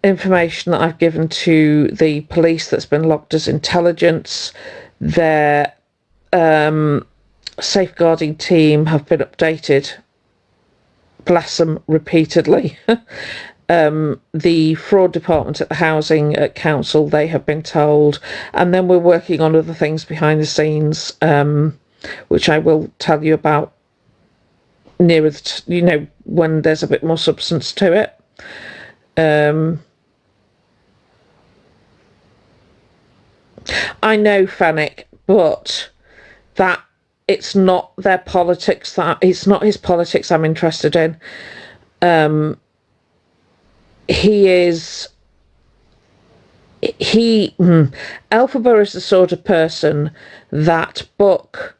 information that I've given to the police that's been logged as intelligence. Their safeguarding team have been updated, bless them, repeatedly. The fraud department at the housing at council, they have been told, and then we're working on other things behind the scenes, which I will tell you about nearer when there's a bit more substance to it. I know, Fennec, but that it's not their politics, that it's not his politics I'm interested in. Elphaba is the sort of person that Buck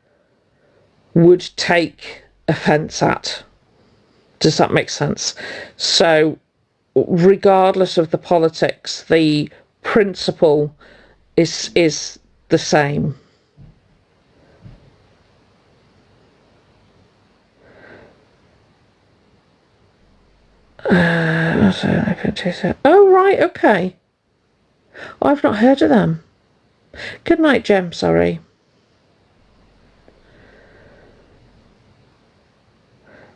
would take offence at. Does that make sense? So regardless of the politics, the principle is the same. Oh, right, okay. Oh, I've not heard of them. Good night, Jem, sorry.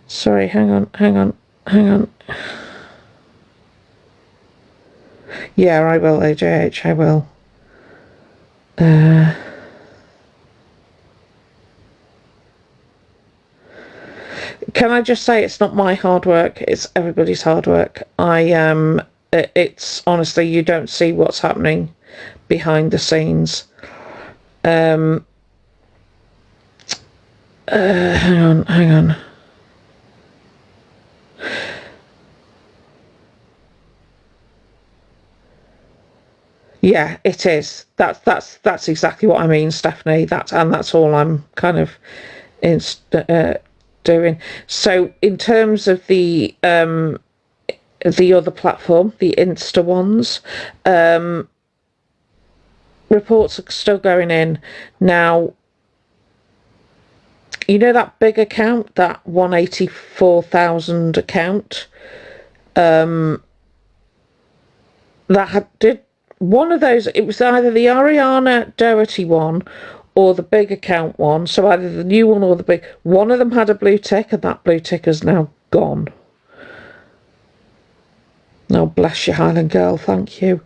Sorry, hang on. Yeah, I will, AJH, I will. Can I just say it's not my hard work, it's everybody's hard work. It's honestly, you don't see what's happening behind the scenes. Hang on. Yeah, it is. That's exactly what I mean, Stephanie. That's all I'm kind of doing. So in terms of the other platform, the Insta ones, reports are still going in. Now, you know that big account, that 184,000 account, that did one of those, it was either the Ariana Doherty one or the big account one, so either the new one or the big one. Of them had a blue tick, and that blue tick is now gone. Oh, bless you, Highland girl, thank you.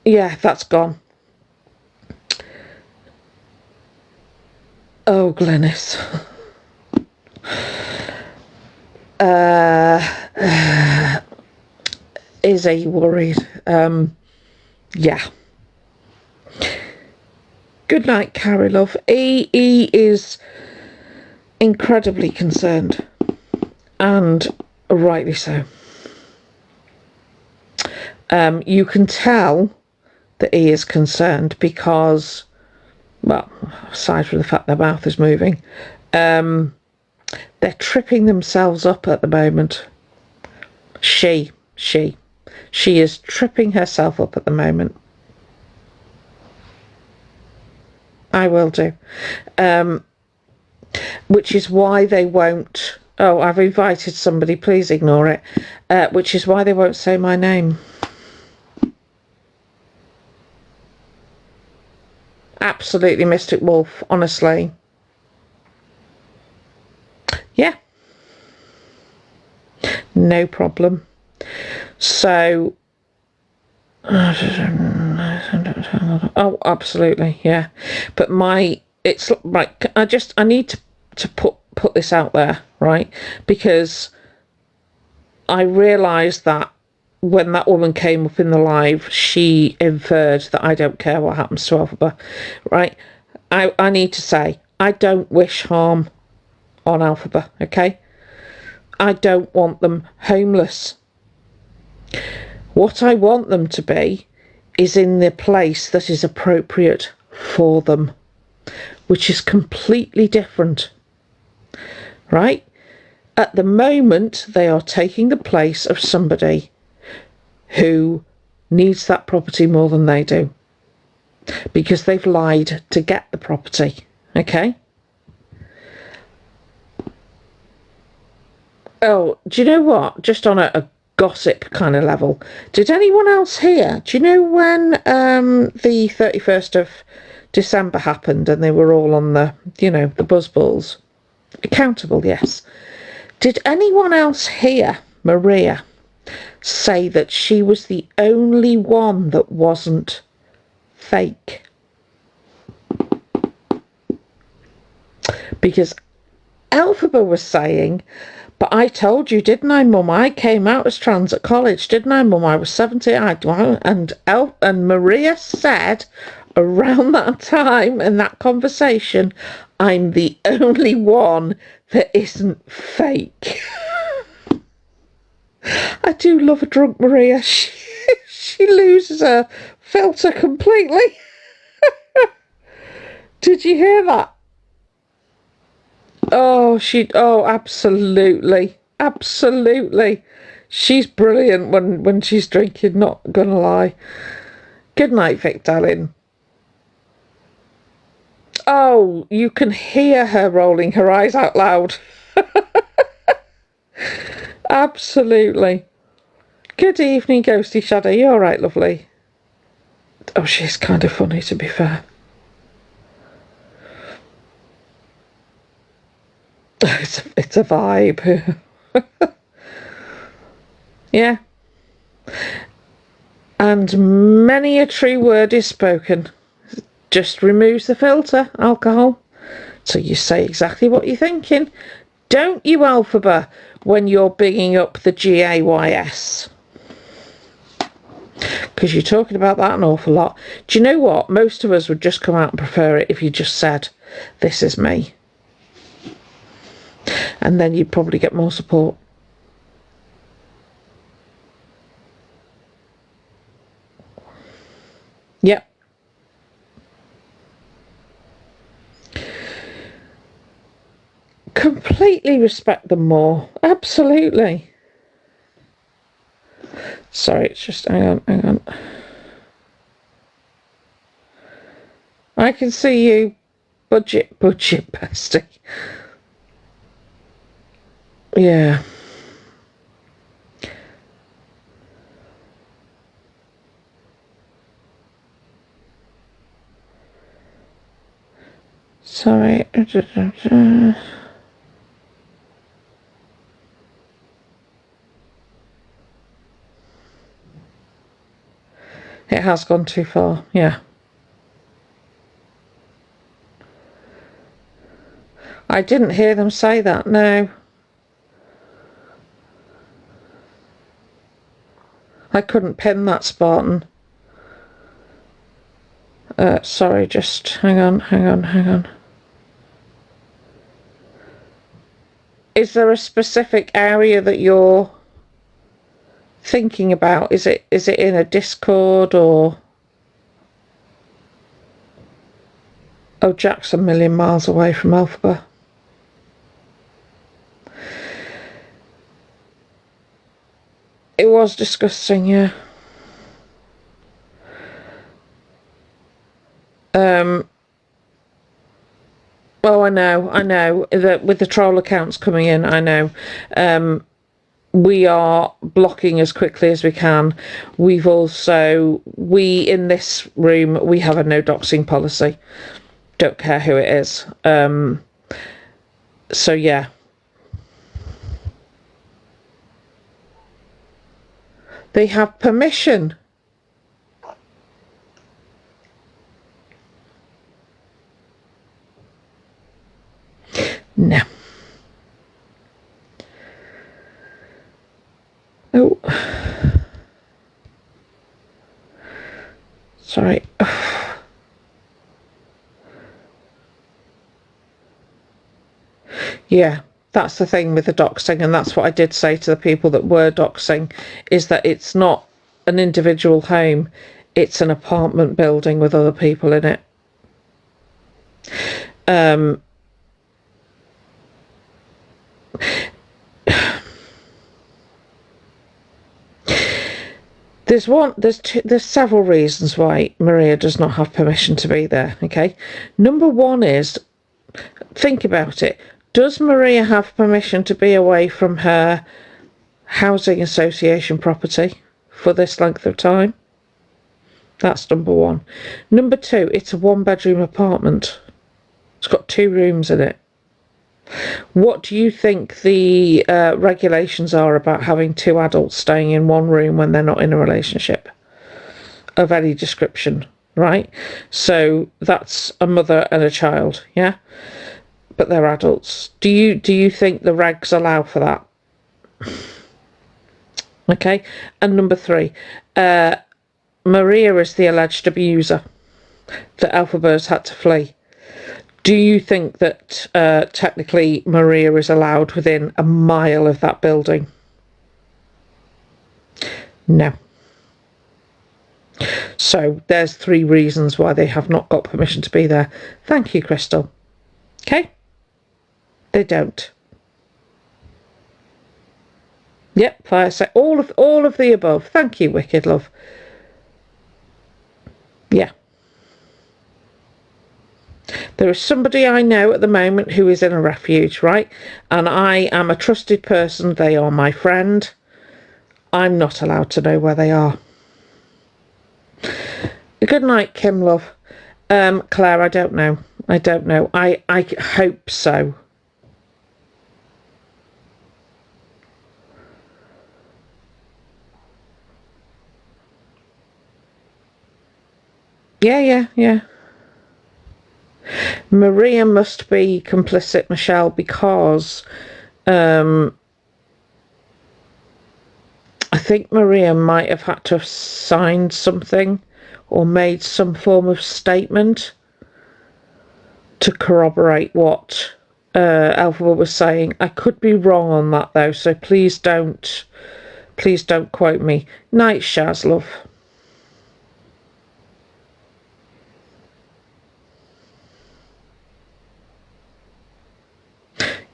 Yeah, that's gone. Oh, Glenys. Is he worried? Yeah. Good night, Carrie love. He is incredibly concerned, and rightly so. You can tell the E is concerned, because, well, aside from the fact their mouth is moving, they're tripping themselves up at the moment. She is tripping herself up at the moment. I will do. Which is why they won't... Oh, I've invited somebody, please ignore it. Which is why they won't say my name. Absolutely Mystic Wolf, honestly. Yeah. No problem. So... Oh, absolutely, yeah. But it's like, I need to put this out there, right? Because I realised that when that woman came up in the live, she inferred that I don't care what happens to Elphaba, right? I need to say, I don't wish harm on Elphaba, okay? I don't want them homeless. What I want them to be is in the place that is appropriate for them, which is completely different, right? At the moment, they are taking the place of somebody who needs that property more than they do, because they've lied to get the property, okay? Oh, do you know what? Just on a gossip kind of level, did anyone else hear? Do you know when the 31st of December happened and they were all on the, the buzzballs? Accountable, yes. Did anyone else hear Maria say that she was the only one that wasn't fake? Because Elphaba was saying, but I told you, didn't I, Mum? I came out as trans at college, didn't I, Mum? I was 70. And Maria said around that time in that conversation, I'm the only one that isn't fake. I do love a drunk Maria. She loses her filter completely. Did you hear that? Oh, absolutely. Absolutely. She's brilliant when she's drinking, not gonna lie. Good night, Vic, darling. Oh, you can hear her rolling her eyes out loud. Absolutely. Good evening, Ghosty Shadow. You alright, lovely? Oh, she's kind of funny, to be fair. It's a vibe. Yeah. And many a true word is spoken. Just removes the filter, alcohol. So you say exactly what you're thinking. Don't you, Elphaba, when you're bigging up the GAYS? Because you're talking about that an awful lot. Do you know what? Most of us would just come out and prefer it if you just said, this is me. And then you'd probably get more support. Yep. Completely respect them more. Absolutely. Sorry, it's just... Hang on. I can see you. Budget, bestie. Yeah. Sorry. It has gone too far, yeah. I didn't hear them say that, no. I couldn't pin that Spartan. Sorry, just hang on. Is there a specific area that you're thinking about? Is it in a Discord or... Oh, Jack's a million miles away from Elphaba. It was disgusting, yeah. Oh, I know. That with the troll accounts coming in, I know. We are blocking as quickly as we can. We've also, in this room, we have a no doxing policy. Don't care who it is. So yeah. They have permission. No. Oh. Sorry. Yeah, that's the thing with the doxing, and that's what I did say to the people that were doxing, is that it's not an individual home, it's an apartment building with other people in it. There's several reasons why Maria does not have permission to be there, okay? Number one is, think about it. Does Maria have permission to be away from her housing association property for this length of time? That's number one. Number two, it's a one-bedroom apartment. It's got 2 rooms in it. What do you think the regulations are about having 2 adults staying in one room when they're not in a relationship of any description, right? So that's a mother and a child, yeah? But they're adults. Do you think the regs allow for that? Okay. And number 3, Maria is the alleged abuser that Elphaba's had to flee. Do you think that technically Maria is allowed within a mile of that building? No. So there's 3 reasons why they have not got permission to be there. Thank you, Crystal. Okay? They don't. Yep, fire say all of the above. Thank you, Wicked Love. Yeah. There is somebody I know at the moment who is in a refuge, right? And I am a trusted person. They are my friend. I'm not allowed to know where they are. Good night, Kim Love. Claire, I don't know. I hope so. Yeah. Maria must be complicit, Michelle, because I think Maria might have had to have signed something or made some form of statement to corroborate what Elphaba was saying. I could be wrong on that though, so please don't quote me. Night, Shaz, love.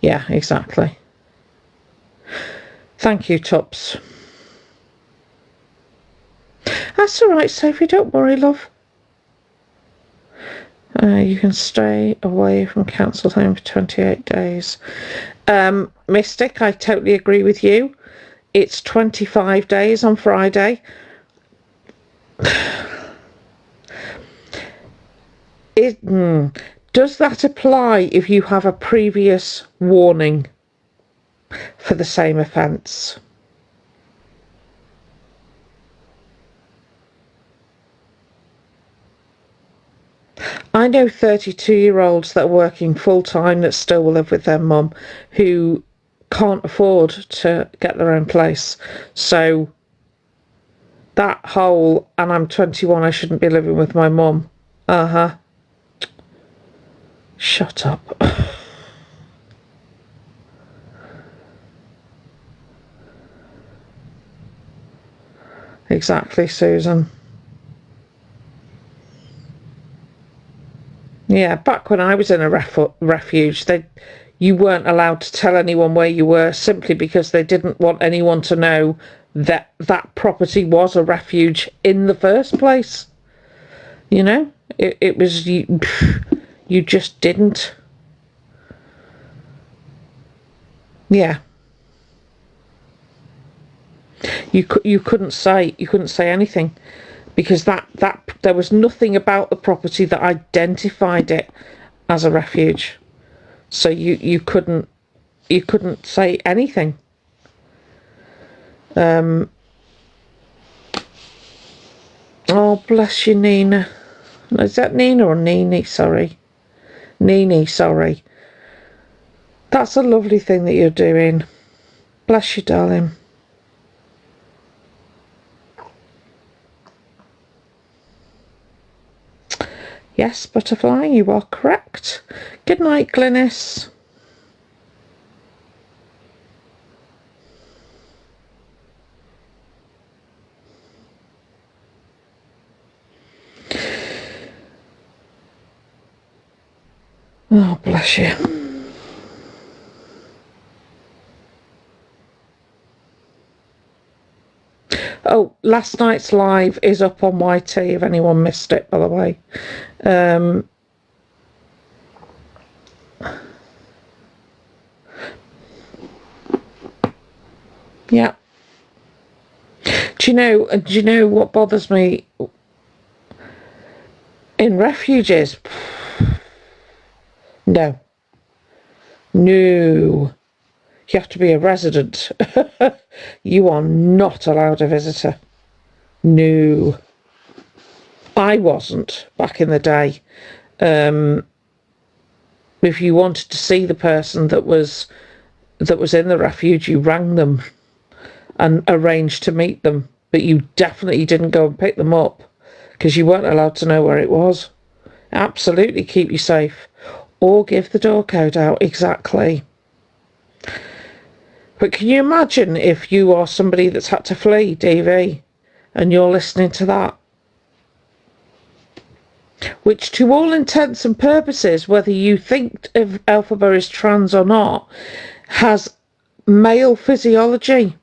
Yeah, exactly. Thank you, Tups. That's all right, Sophie. Don't worry, love. You can stay away from council home for 28 days. Mystic, I totally agree with you. It's 25 days on Friday. Does that apply if you have a previous warning for the same offence? I know 32-year-olds that are working full-time that still will live with their mum who can't afford to get their own place. So that whole, and I'm 21, I shouldn't be living with my mum. Shut up. Exactly, Susan. Yeah, back when I was in a refuge, you weren't allowed to tell anyone where you were simply because they didn't want anyone to know that that property was a refuge in the first place. You know, it was you. You just didn't. Yeah. You couldn't say anything because that there was nothing about the property that identified it as a refuge. So you couldn't say anything. Oh, bless you, Nina. Is that Nina or Nini? Sorry. Nini, sorry. That's a lovely thing that you're doing. Bless you, darling. Yes, butterfly, you are correct. Good night, Glynis. Oh, bless you. Oh, last night's live is up on YT if anyone missed it, by the way. Yeah. Do you know what bothers me in refuges? No. You have to be a resident. You are not allowed a visitor. No. I wasn't back in the day. If you wanted to see the person that was in the refuge, you rang them and arranged to meet them, but you definitely didn't go and pick them up because you weren't allowed to know where it was. Absolutely keep you safe. Or give the door code out, exactly. But can you imagine if you are somebody that's had to flee, DV, and you're listening to that? Which, to all intents and purposes, whether you think if Elphaba is trans or not, has male physiology.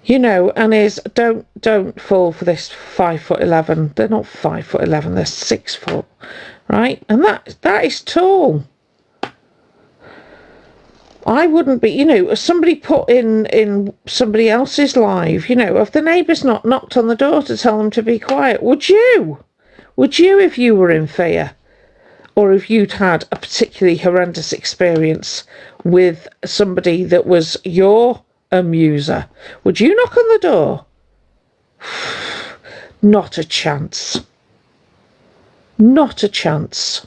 You know, and don't fall for this 5'11". They're not 5'11", they're 6 foot, right? And that is tall. I wouldn't be, somebody put in somebody else's live, if the neighbour's not knocked on the door to tell them to be quiet, would you? Would you if you were in fear? Or if you'd had a particularly horrendous experience with somebody that was your amuser, would you knock on the door? Not a chance. Not a chance.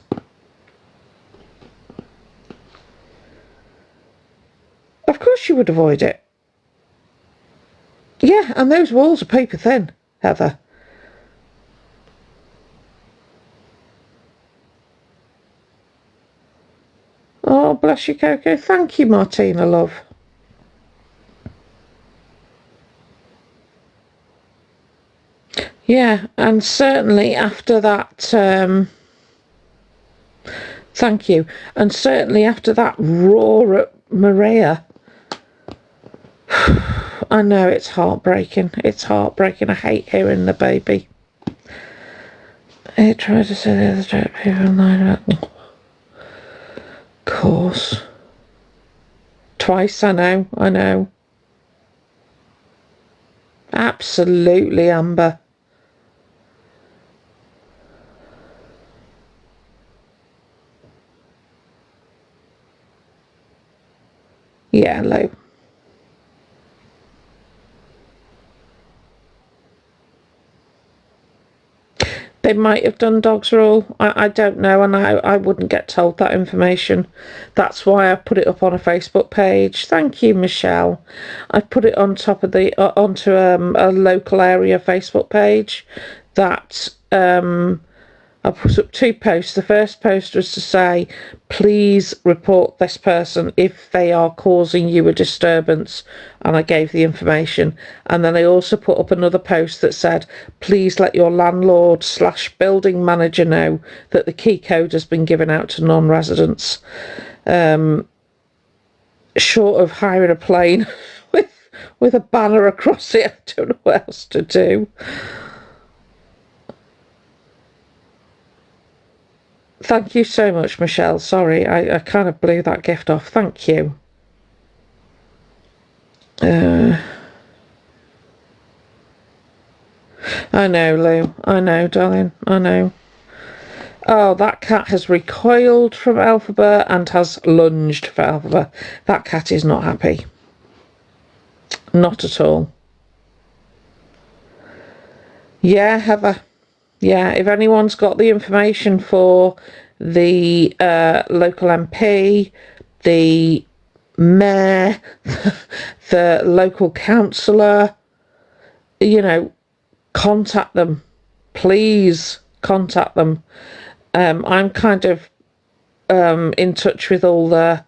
Of course you would avoid it. Yeah, and those walls are paper thin, Heather. Oh, bless you, Coco. Thank you, Martina, love. Yeah, and certainly after that, thank you. And certainly after that roar at Maria, I know it's heartbreaking. It's heartbreaking. I hate hearing the baby. He tried to say the other straight people lied about. Of course. Twice, I know. Absolutely, Amber. Yeah, Lou. They might have done Dog's Rule. I don't know, and I wouldn't get told that information. That's why I put it up on a Facebook page. Thank you, Michelle. I put it on top of onto a local area Facebook page that I put up 2 posts. The first post was to say, please report this person if they are causing you a disturbance, and I gave the information. And then I also put up another post that said, please let your landlord/building manager know that the key code has been given out to non-residents. Short of hiring a plane with a banner across it, I don't know what else to do. Thank you so much, Michelle. Sorry, I kind of blew that gift off. Thank you. I know, Lou. I know, darling. I know. Oh, that cat has recoiled from Elphaba and has lunged for Elphaba. That cat is not happy. Not at all. Yeah, Heather. Yeah, if anyone's got the information for the local MP, the mayor, the local councillor, you know, contact them. Please contact them. I'm kind of in touch with all the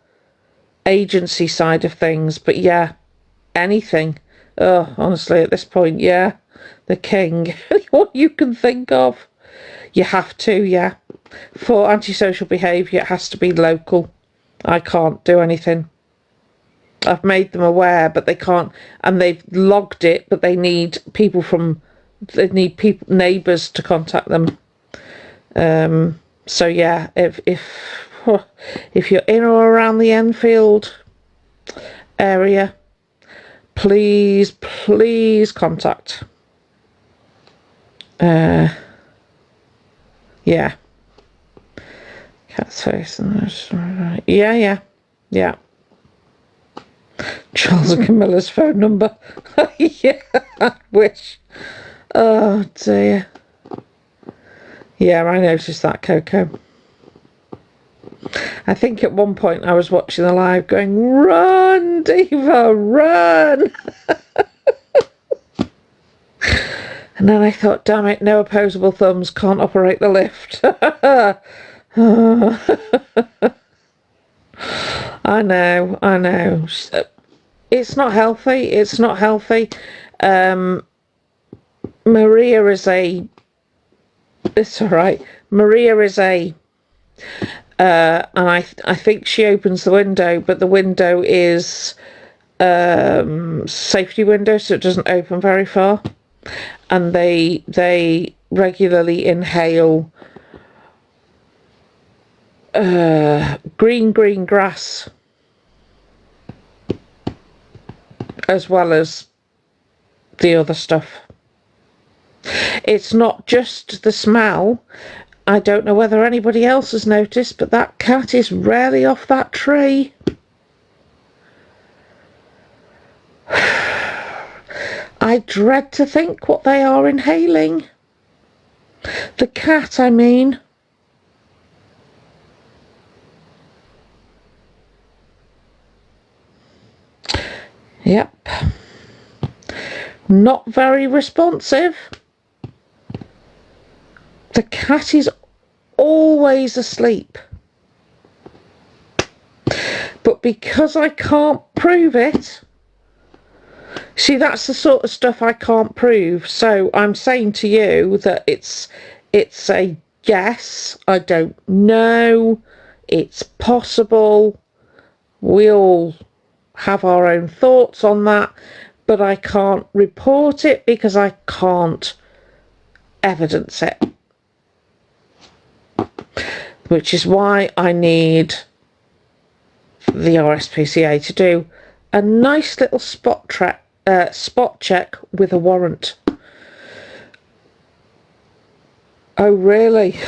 agency side of things, but yeah, anything. Oh, honestly, at this point, yeah, the king. What you can think of. You have to, yeah. For antisocial behaviour, it has to be local. I can't do anything. I've made them aware, but they can't, and they've logged it, but they need people neighbours to contact them. So yeah, if you're in or around the Enfield area, please contact. Yeah. Cat's face. Yeah. Charles and Camilla's phone number. Yeah, I wish. Oh dear. Yeah, I noticed that, Coco. I think at one point I was watching the live going, run, Diva, run! And then I thought, damn it, no opposable thumbs, can't operate the lift. I know. It's not healthy. Maria is a... It's all right. Maria is a... and I think she opens the window, but the window is safety window, so it doesn't open very far. And they regularly inhale green grass, as well as the other stuff. It's not just the smell. I don't know whether anybody else has noticed, but that cat is rarely off that tree. I dread to think what they are inhaling. The cat, I mean. Yep. Not very responsive. The cat is always asleep. But because I can't prove it, see, that's the sort of stuff I can't prove. So I'm saying to you that it's a guess. I don't know. It's possible. We all have our own thoughts on that, but I can't report it because I can't evidence it. Which is why I need the RSPCA to do a nice little spot check with a warrant. Oh, really?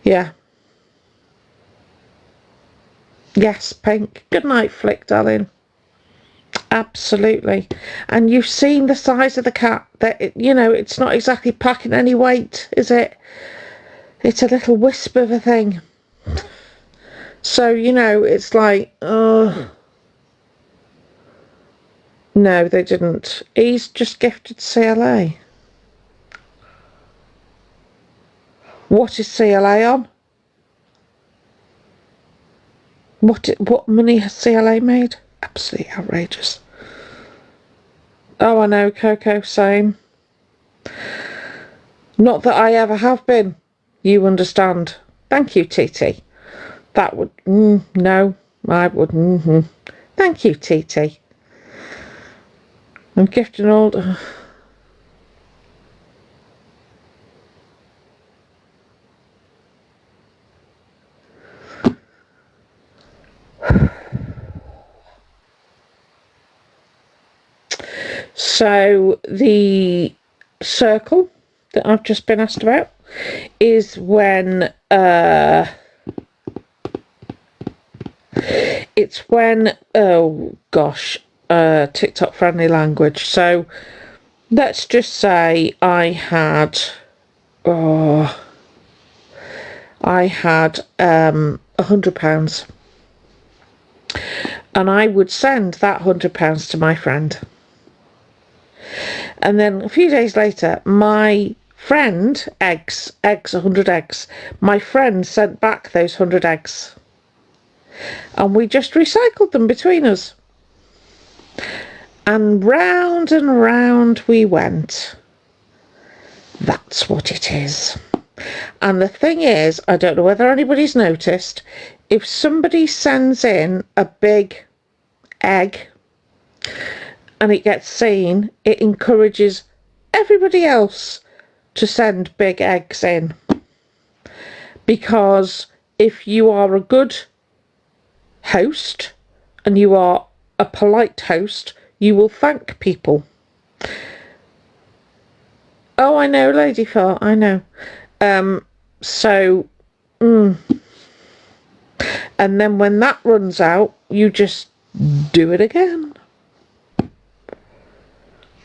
Yeah. Yes, Pink. Good night, Flick, darling. Absolutely. And you've seen the size of the cat. That, you know, it's not exactly packing any weight, is it? It's a little wisp of a thing. So, you know, it's like, no, they didn't. He's just gifted CLA. What is CLA on? What money has CLA made? Absolutely outrageous. Oh, I know, Coco, same. Not that I ever have been. You understand. Thank you, TT. That would... no, I wouldn't. Thank you, TT. I'm gifting all... So, the circle that I've just been asked about is when... it's when... oh, gosh. TikTok friendly language. So, let's just say I had... £100. And I would send that £100 to my friend. And then a few days later, my friend, 100 eggs, my friend sent back those 100 eggs. And we just recycled them between us. And round we went. That's what it is. And the thing is, I don't know whether anybody's noticed, if somebody sends in a big egg and it gets seen, it encourages everybody else to send big eggs in. Because if you are a good host and you are a polite host, you will thank people. Oh, I know, Lady Far, I know. And then when that runs out, you just do it again.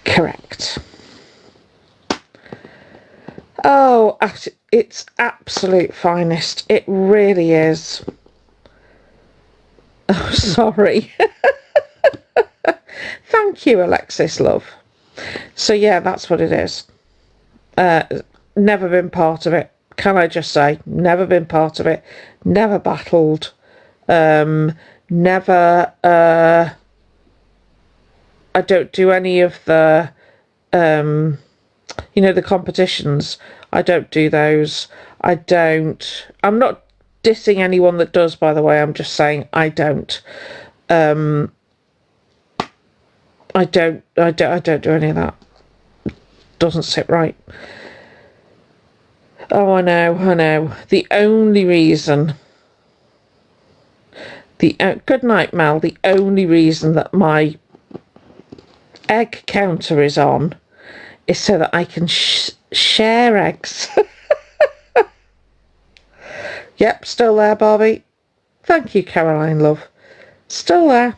Correct. Oh, it's absolute finest. It really is. Oh, sorry. Thank you, Alexis, love. So, yeah, that's what it is. Never been part of it. Can I just say, never been part of it. Never battled. Never... I don't do any of the... you know, the competitions. I don't do those. I'm not dissing anyone that does, by the way. I'm just saying I don't. I don't do any of that. Doesn't sit right. Oh, I know. The only reason... good night, Mel. The only reason that my egg counter is on is so that I can share eggs. Yep, still there, Barbie. Thank you, Caroline, love. Still there.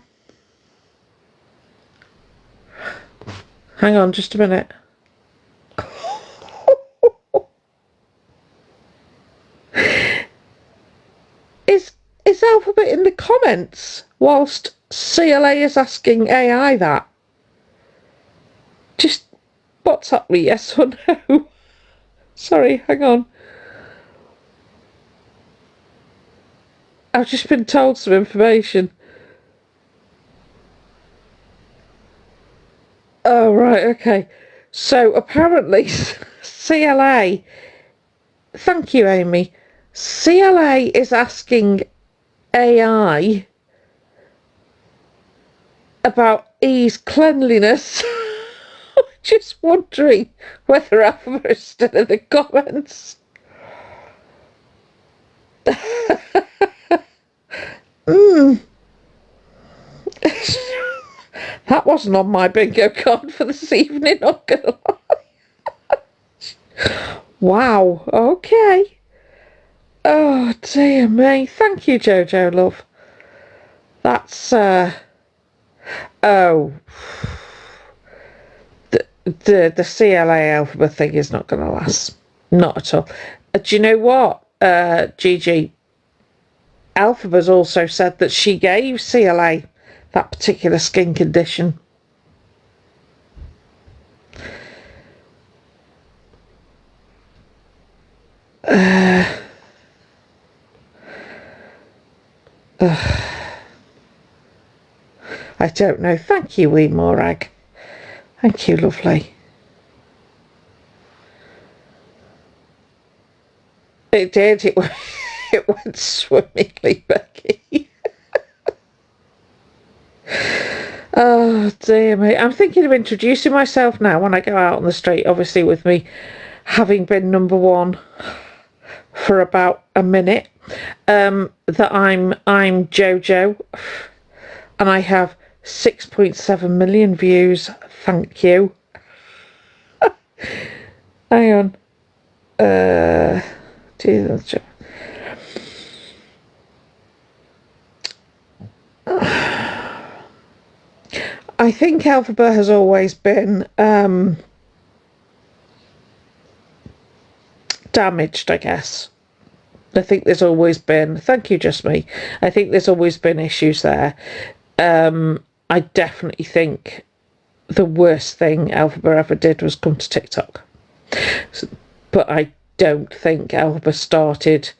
Hang on just a minute. Is Elphaba in the comments whilst CLA is asking AI that? Just WhatsApp me, yes or no. Sorry, hang on. I've just been told some information. Oh, right, okay. So, apparently, CLA... Thank you, Amy. CLA is asking AI about E's cleanliness. Just wondering whether Elphaba is still in the comments. That wasn't on my bingo card for this evening, not gonna lie. Wow, okay. Oh, dear me. Thank you, Jojo, love. That's, oh. The CLA Elphaba thing is not going to last. Not at all. Do you know what, Gigi? Elphaba's also said that she gave CLA that particular skin condition. I don't know. Thank you, wee Morag. Thank you, lovely. It did. It went swimmingly, Becky. Oh, dear me. I'm thinking of introducing myself now when I go out on the street, obviously with me having been number one for about a minute, that I'm Jojo, and I have 6.7 million views. Thank you. Hang on. Jesus. I think Elphaba has always been damaged, I guess. I think there's always been, thank you, just me. I think there's always been issues there. I definitely think the worst thing Elphaba ever did was come to TikTok. But I don't think Elphaba started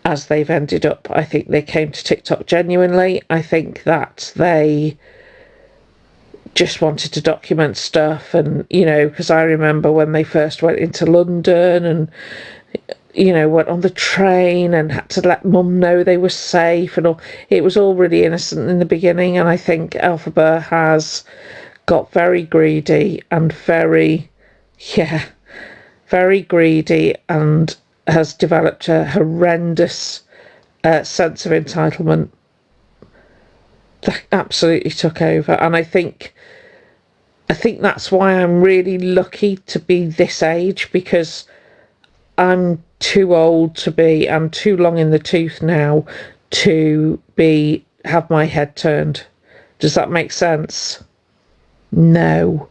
as they've ended up. I think they came to TikTok genuinely. I think that they just wanted to document stuff, and because I remember when they first went into London and went on the train and had to let mum know they were safe and all. It was all really innocent in the beginning, and I think Elphaba has got very greedy and very greedy, and has developed a horrendous sense of entitlement that absolutely took over. And I think that's why I'm really lucky to be this age, because I'm too old to be, I'm too long in the tooth now to have my head turned. Does that make sense? No.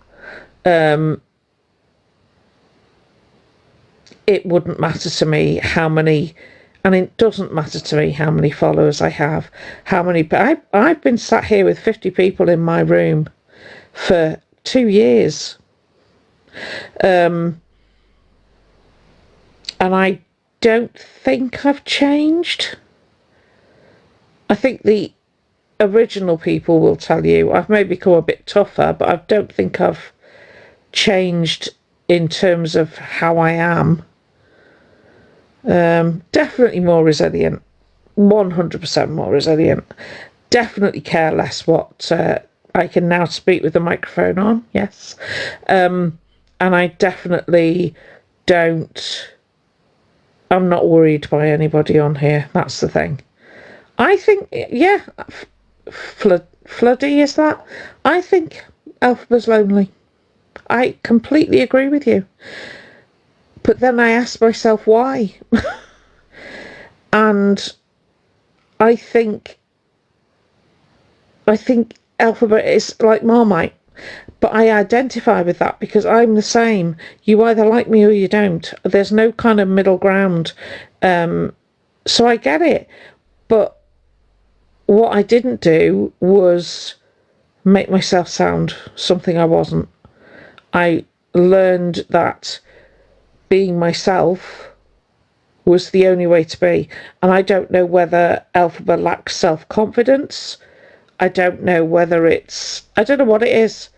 It wouldn't matter to me how many, and it doesn't matter to me how many followers I have, I've been sat here with 50 people in my room for 2 years. And I don't think I've changed. I think the original people will tell you I've maybe become a bit tougher, but I don't think I've changed in terms of how I am. Definitely more resilient, 100% more resilient. Definitely care less what I can now speak with the microphone on, yes. And I definitely I'm not worried by anybody on here. That's the thing. I think, Floody, is that? I think Elphaba's lonely. I completely agree with you. But then I ask myself why. And I think Elphaba is like Marmite. But I identify with that because I'm the same. You either like me or you don't. There's no kind of middle ground. So I get it. But what I didn't do was make myself sound something I wasn't. I learned that being myself was the only way to be. And I don't know whether Elphaba lacks self-confidence. I don't know whether I don't know what it is.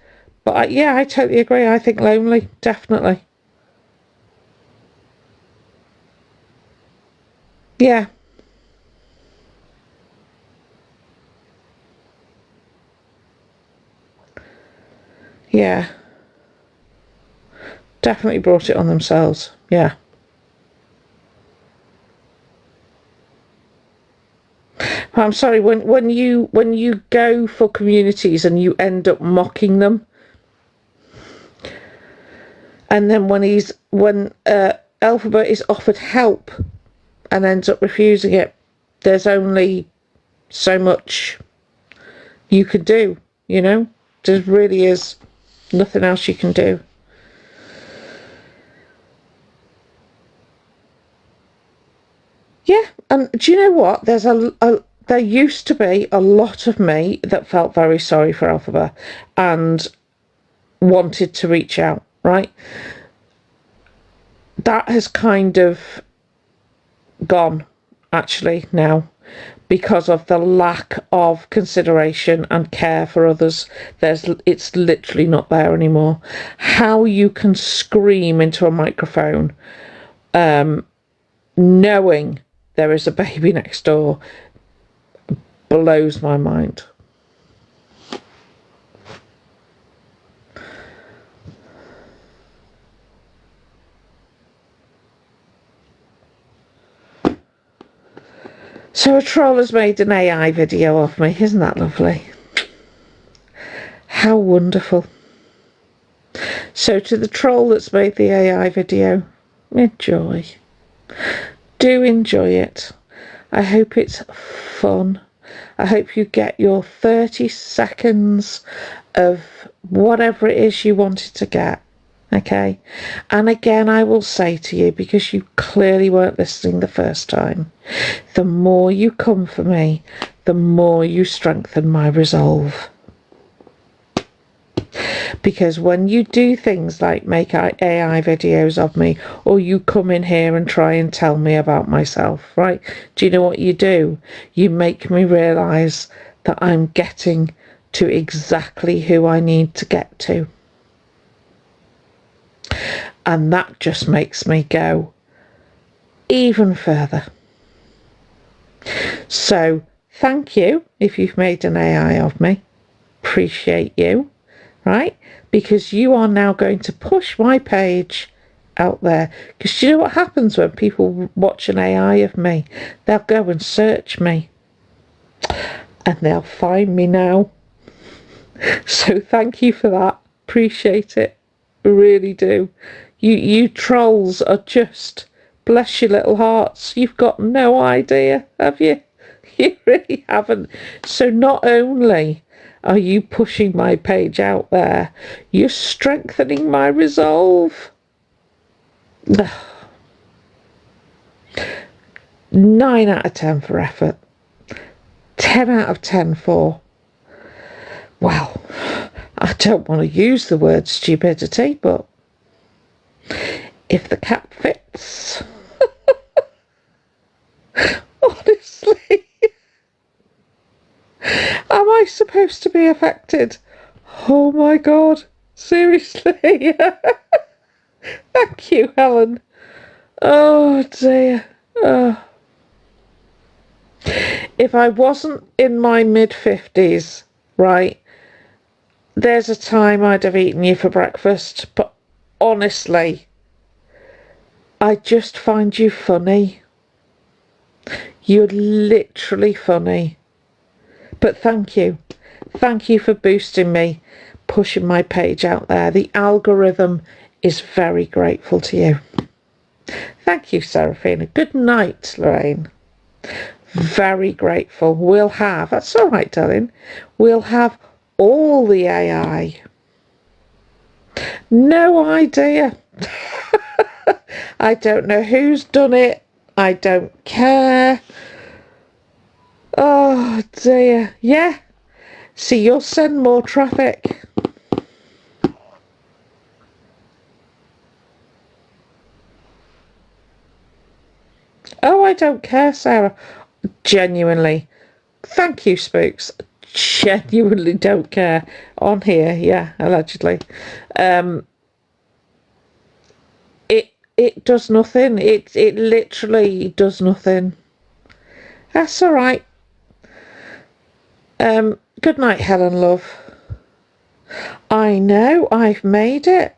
But I totally agree. I think lonely, definitely. Yeah. Yeah. Definitely brought it on themselves. Yeah. I'm sorry, when you go for communities and you end up mocking them, and then when Elphaba is offered help and ends up refusing it, there's only so much you can do, There really is nothing else you can do. Yeah, and do you know what? There used to be a lot of me that felt very sorry for Elphaba and wanted to reach out, right? that has kind of gone, actually, now, because of the lack of consideration and care for others. It's literally not there anymore. How you can scream into a microphone knowing there is a baby next door blows my mind. So a troll has made an AI video of me. Isn't that lovely? How wonderful. So to the troll that's made the AI video, enjoy. Do enjoy it. I hope it's fun. I hope you get your 30 seconds of whatever it is you wanted to get. Okay? And again, I will say to you, because you clearly weren't listening the first time, the more you come for me, the more you strengthen my resolve. Because when you do things like make AI videos of me, or you come in here and try and tell me about myself, right? Do you know what you do? You make me realise that I'm getting to exactly who I need to get to. And that just makes me go even further. So thank you if you've made an AI of me. Appreciate you, right? Because you are now going to push my page out there. Because you know what happens when people watch an AI of me? They'll go and search me. And they'll find me now. So thank you for that. Appreciate it. Really do. You trolls are just, bless your little hearts, you've got no idea, have you? You really haven't. So not only are you pushing my page out there, you're strengthening my resolve. 9 out of 10 for effort. 10 out of 10 for, well, I don't want to use the word stupidity, but if the cap fits. Honestly. Am I supposed to be affected? Oh my God. Seriously. Thank you, Helen. Oh dear. If I wasn't in my mid-50s, right, there's a time I'd have eaten you for breakfast, but honestly, I just find you funny. You're literally funny. But thank you. Thank you for boosting me, pushing my page out there. The algorithm is very grateful to you. Thank you, Seraphina. Good night, Lorraine. Very grateful. We'll have, that's all right, darling, we'll have all the AI. No idea. I don't know who's done it. I don't care. Oh dear. Yeah. See, you'll send more traffic. Oh, I don't care, Sarah. Genuinely. Thank you, Spooks. Genuinely don't care. On here, yeah, allegedly. It does nothing. It literally does nothing. That's all right. Good night, Helen, love. I know, I've made it.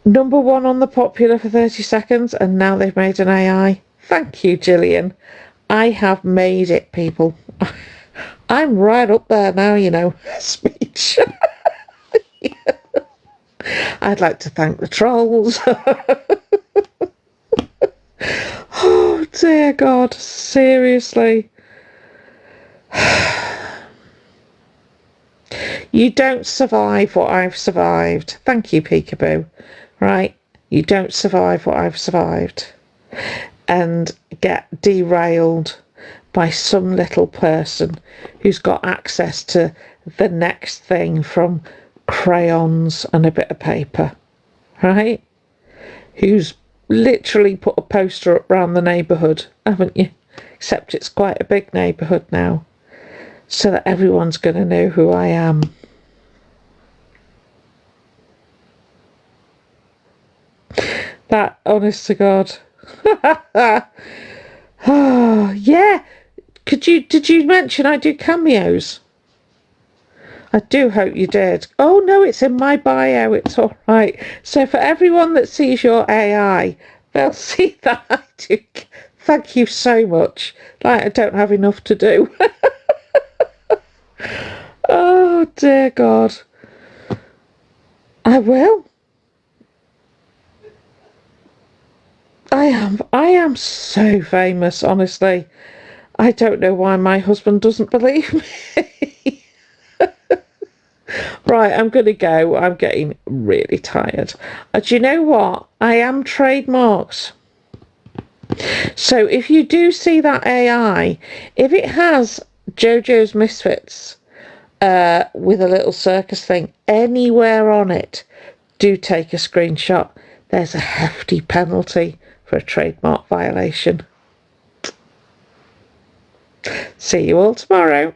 Number 1 on the popular for 30 seconds, and now they've made an AI. Thank you, Gillian. I have made it, people. I'm right up there now, you know. Speech. I'd like to thank the trolls. Oh, dear God. Seriously. You don't survive what I've survived. Thank you, Peekaboo. Right? You don't survive what I've survived. And get derailed by some little person who's got access to the next thing from crayons and a bit of paper. Right? who's literally put a poster up round the neighbourhood, haven't you? Except it's quite a big neighbourhood now, so that everyone's going to know who I am. That, honest to God. Oh, yeah. Did you mention I do cameos? I do hope you did. Oh no, it's in my bio, it's all right. So for everyone that sees your AI, they'll see that I do. Thank you so much. Like, I don't have enough to do. Oh dear God. I will. I am so famous, honestly. I don't know why my husband doesn't believe me. Right, I'm going to go. I'm getting really tired. Do you know what? I am trademarked. So if you do see that AI, if it has Jojo's Misfits with a little circus thing anywhere on it, do take a screenshot. There's a hefty penalty for a trademark violation. See you all tomorrow.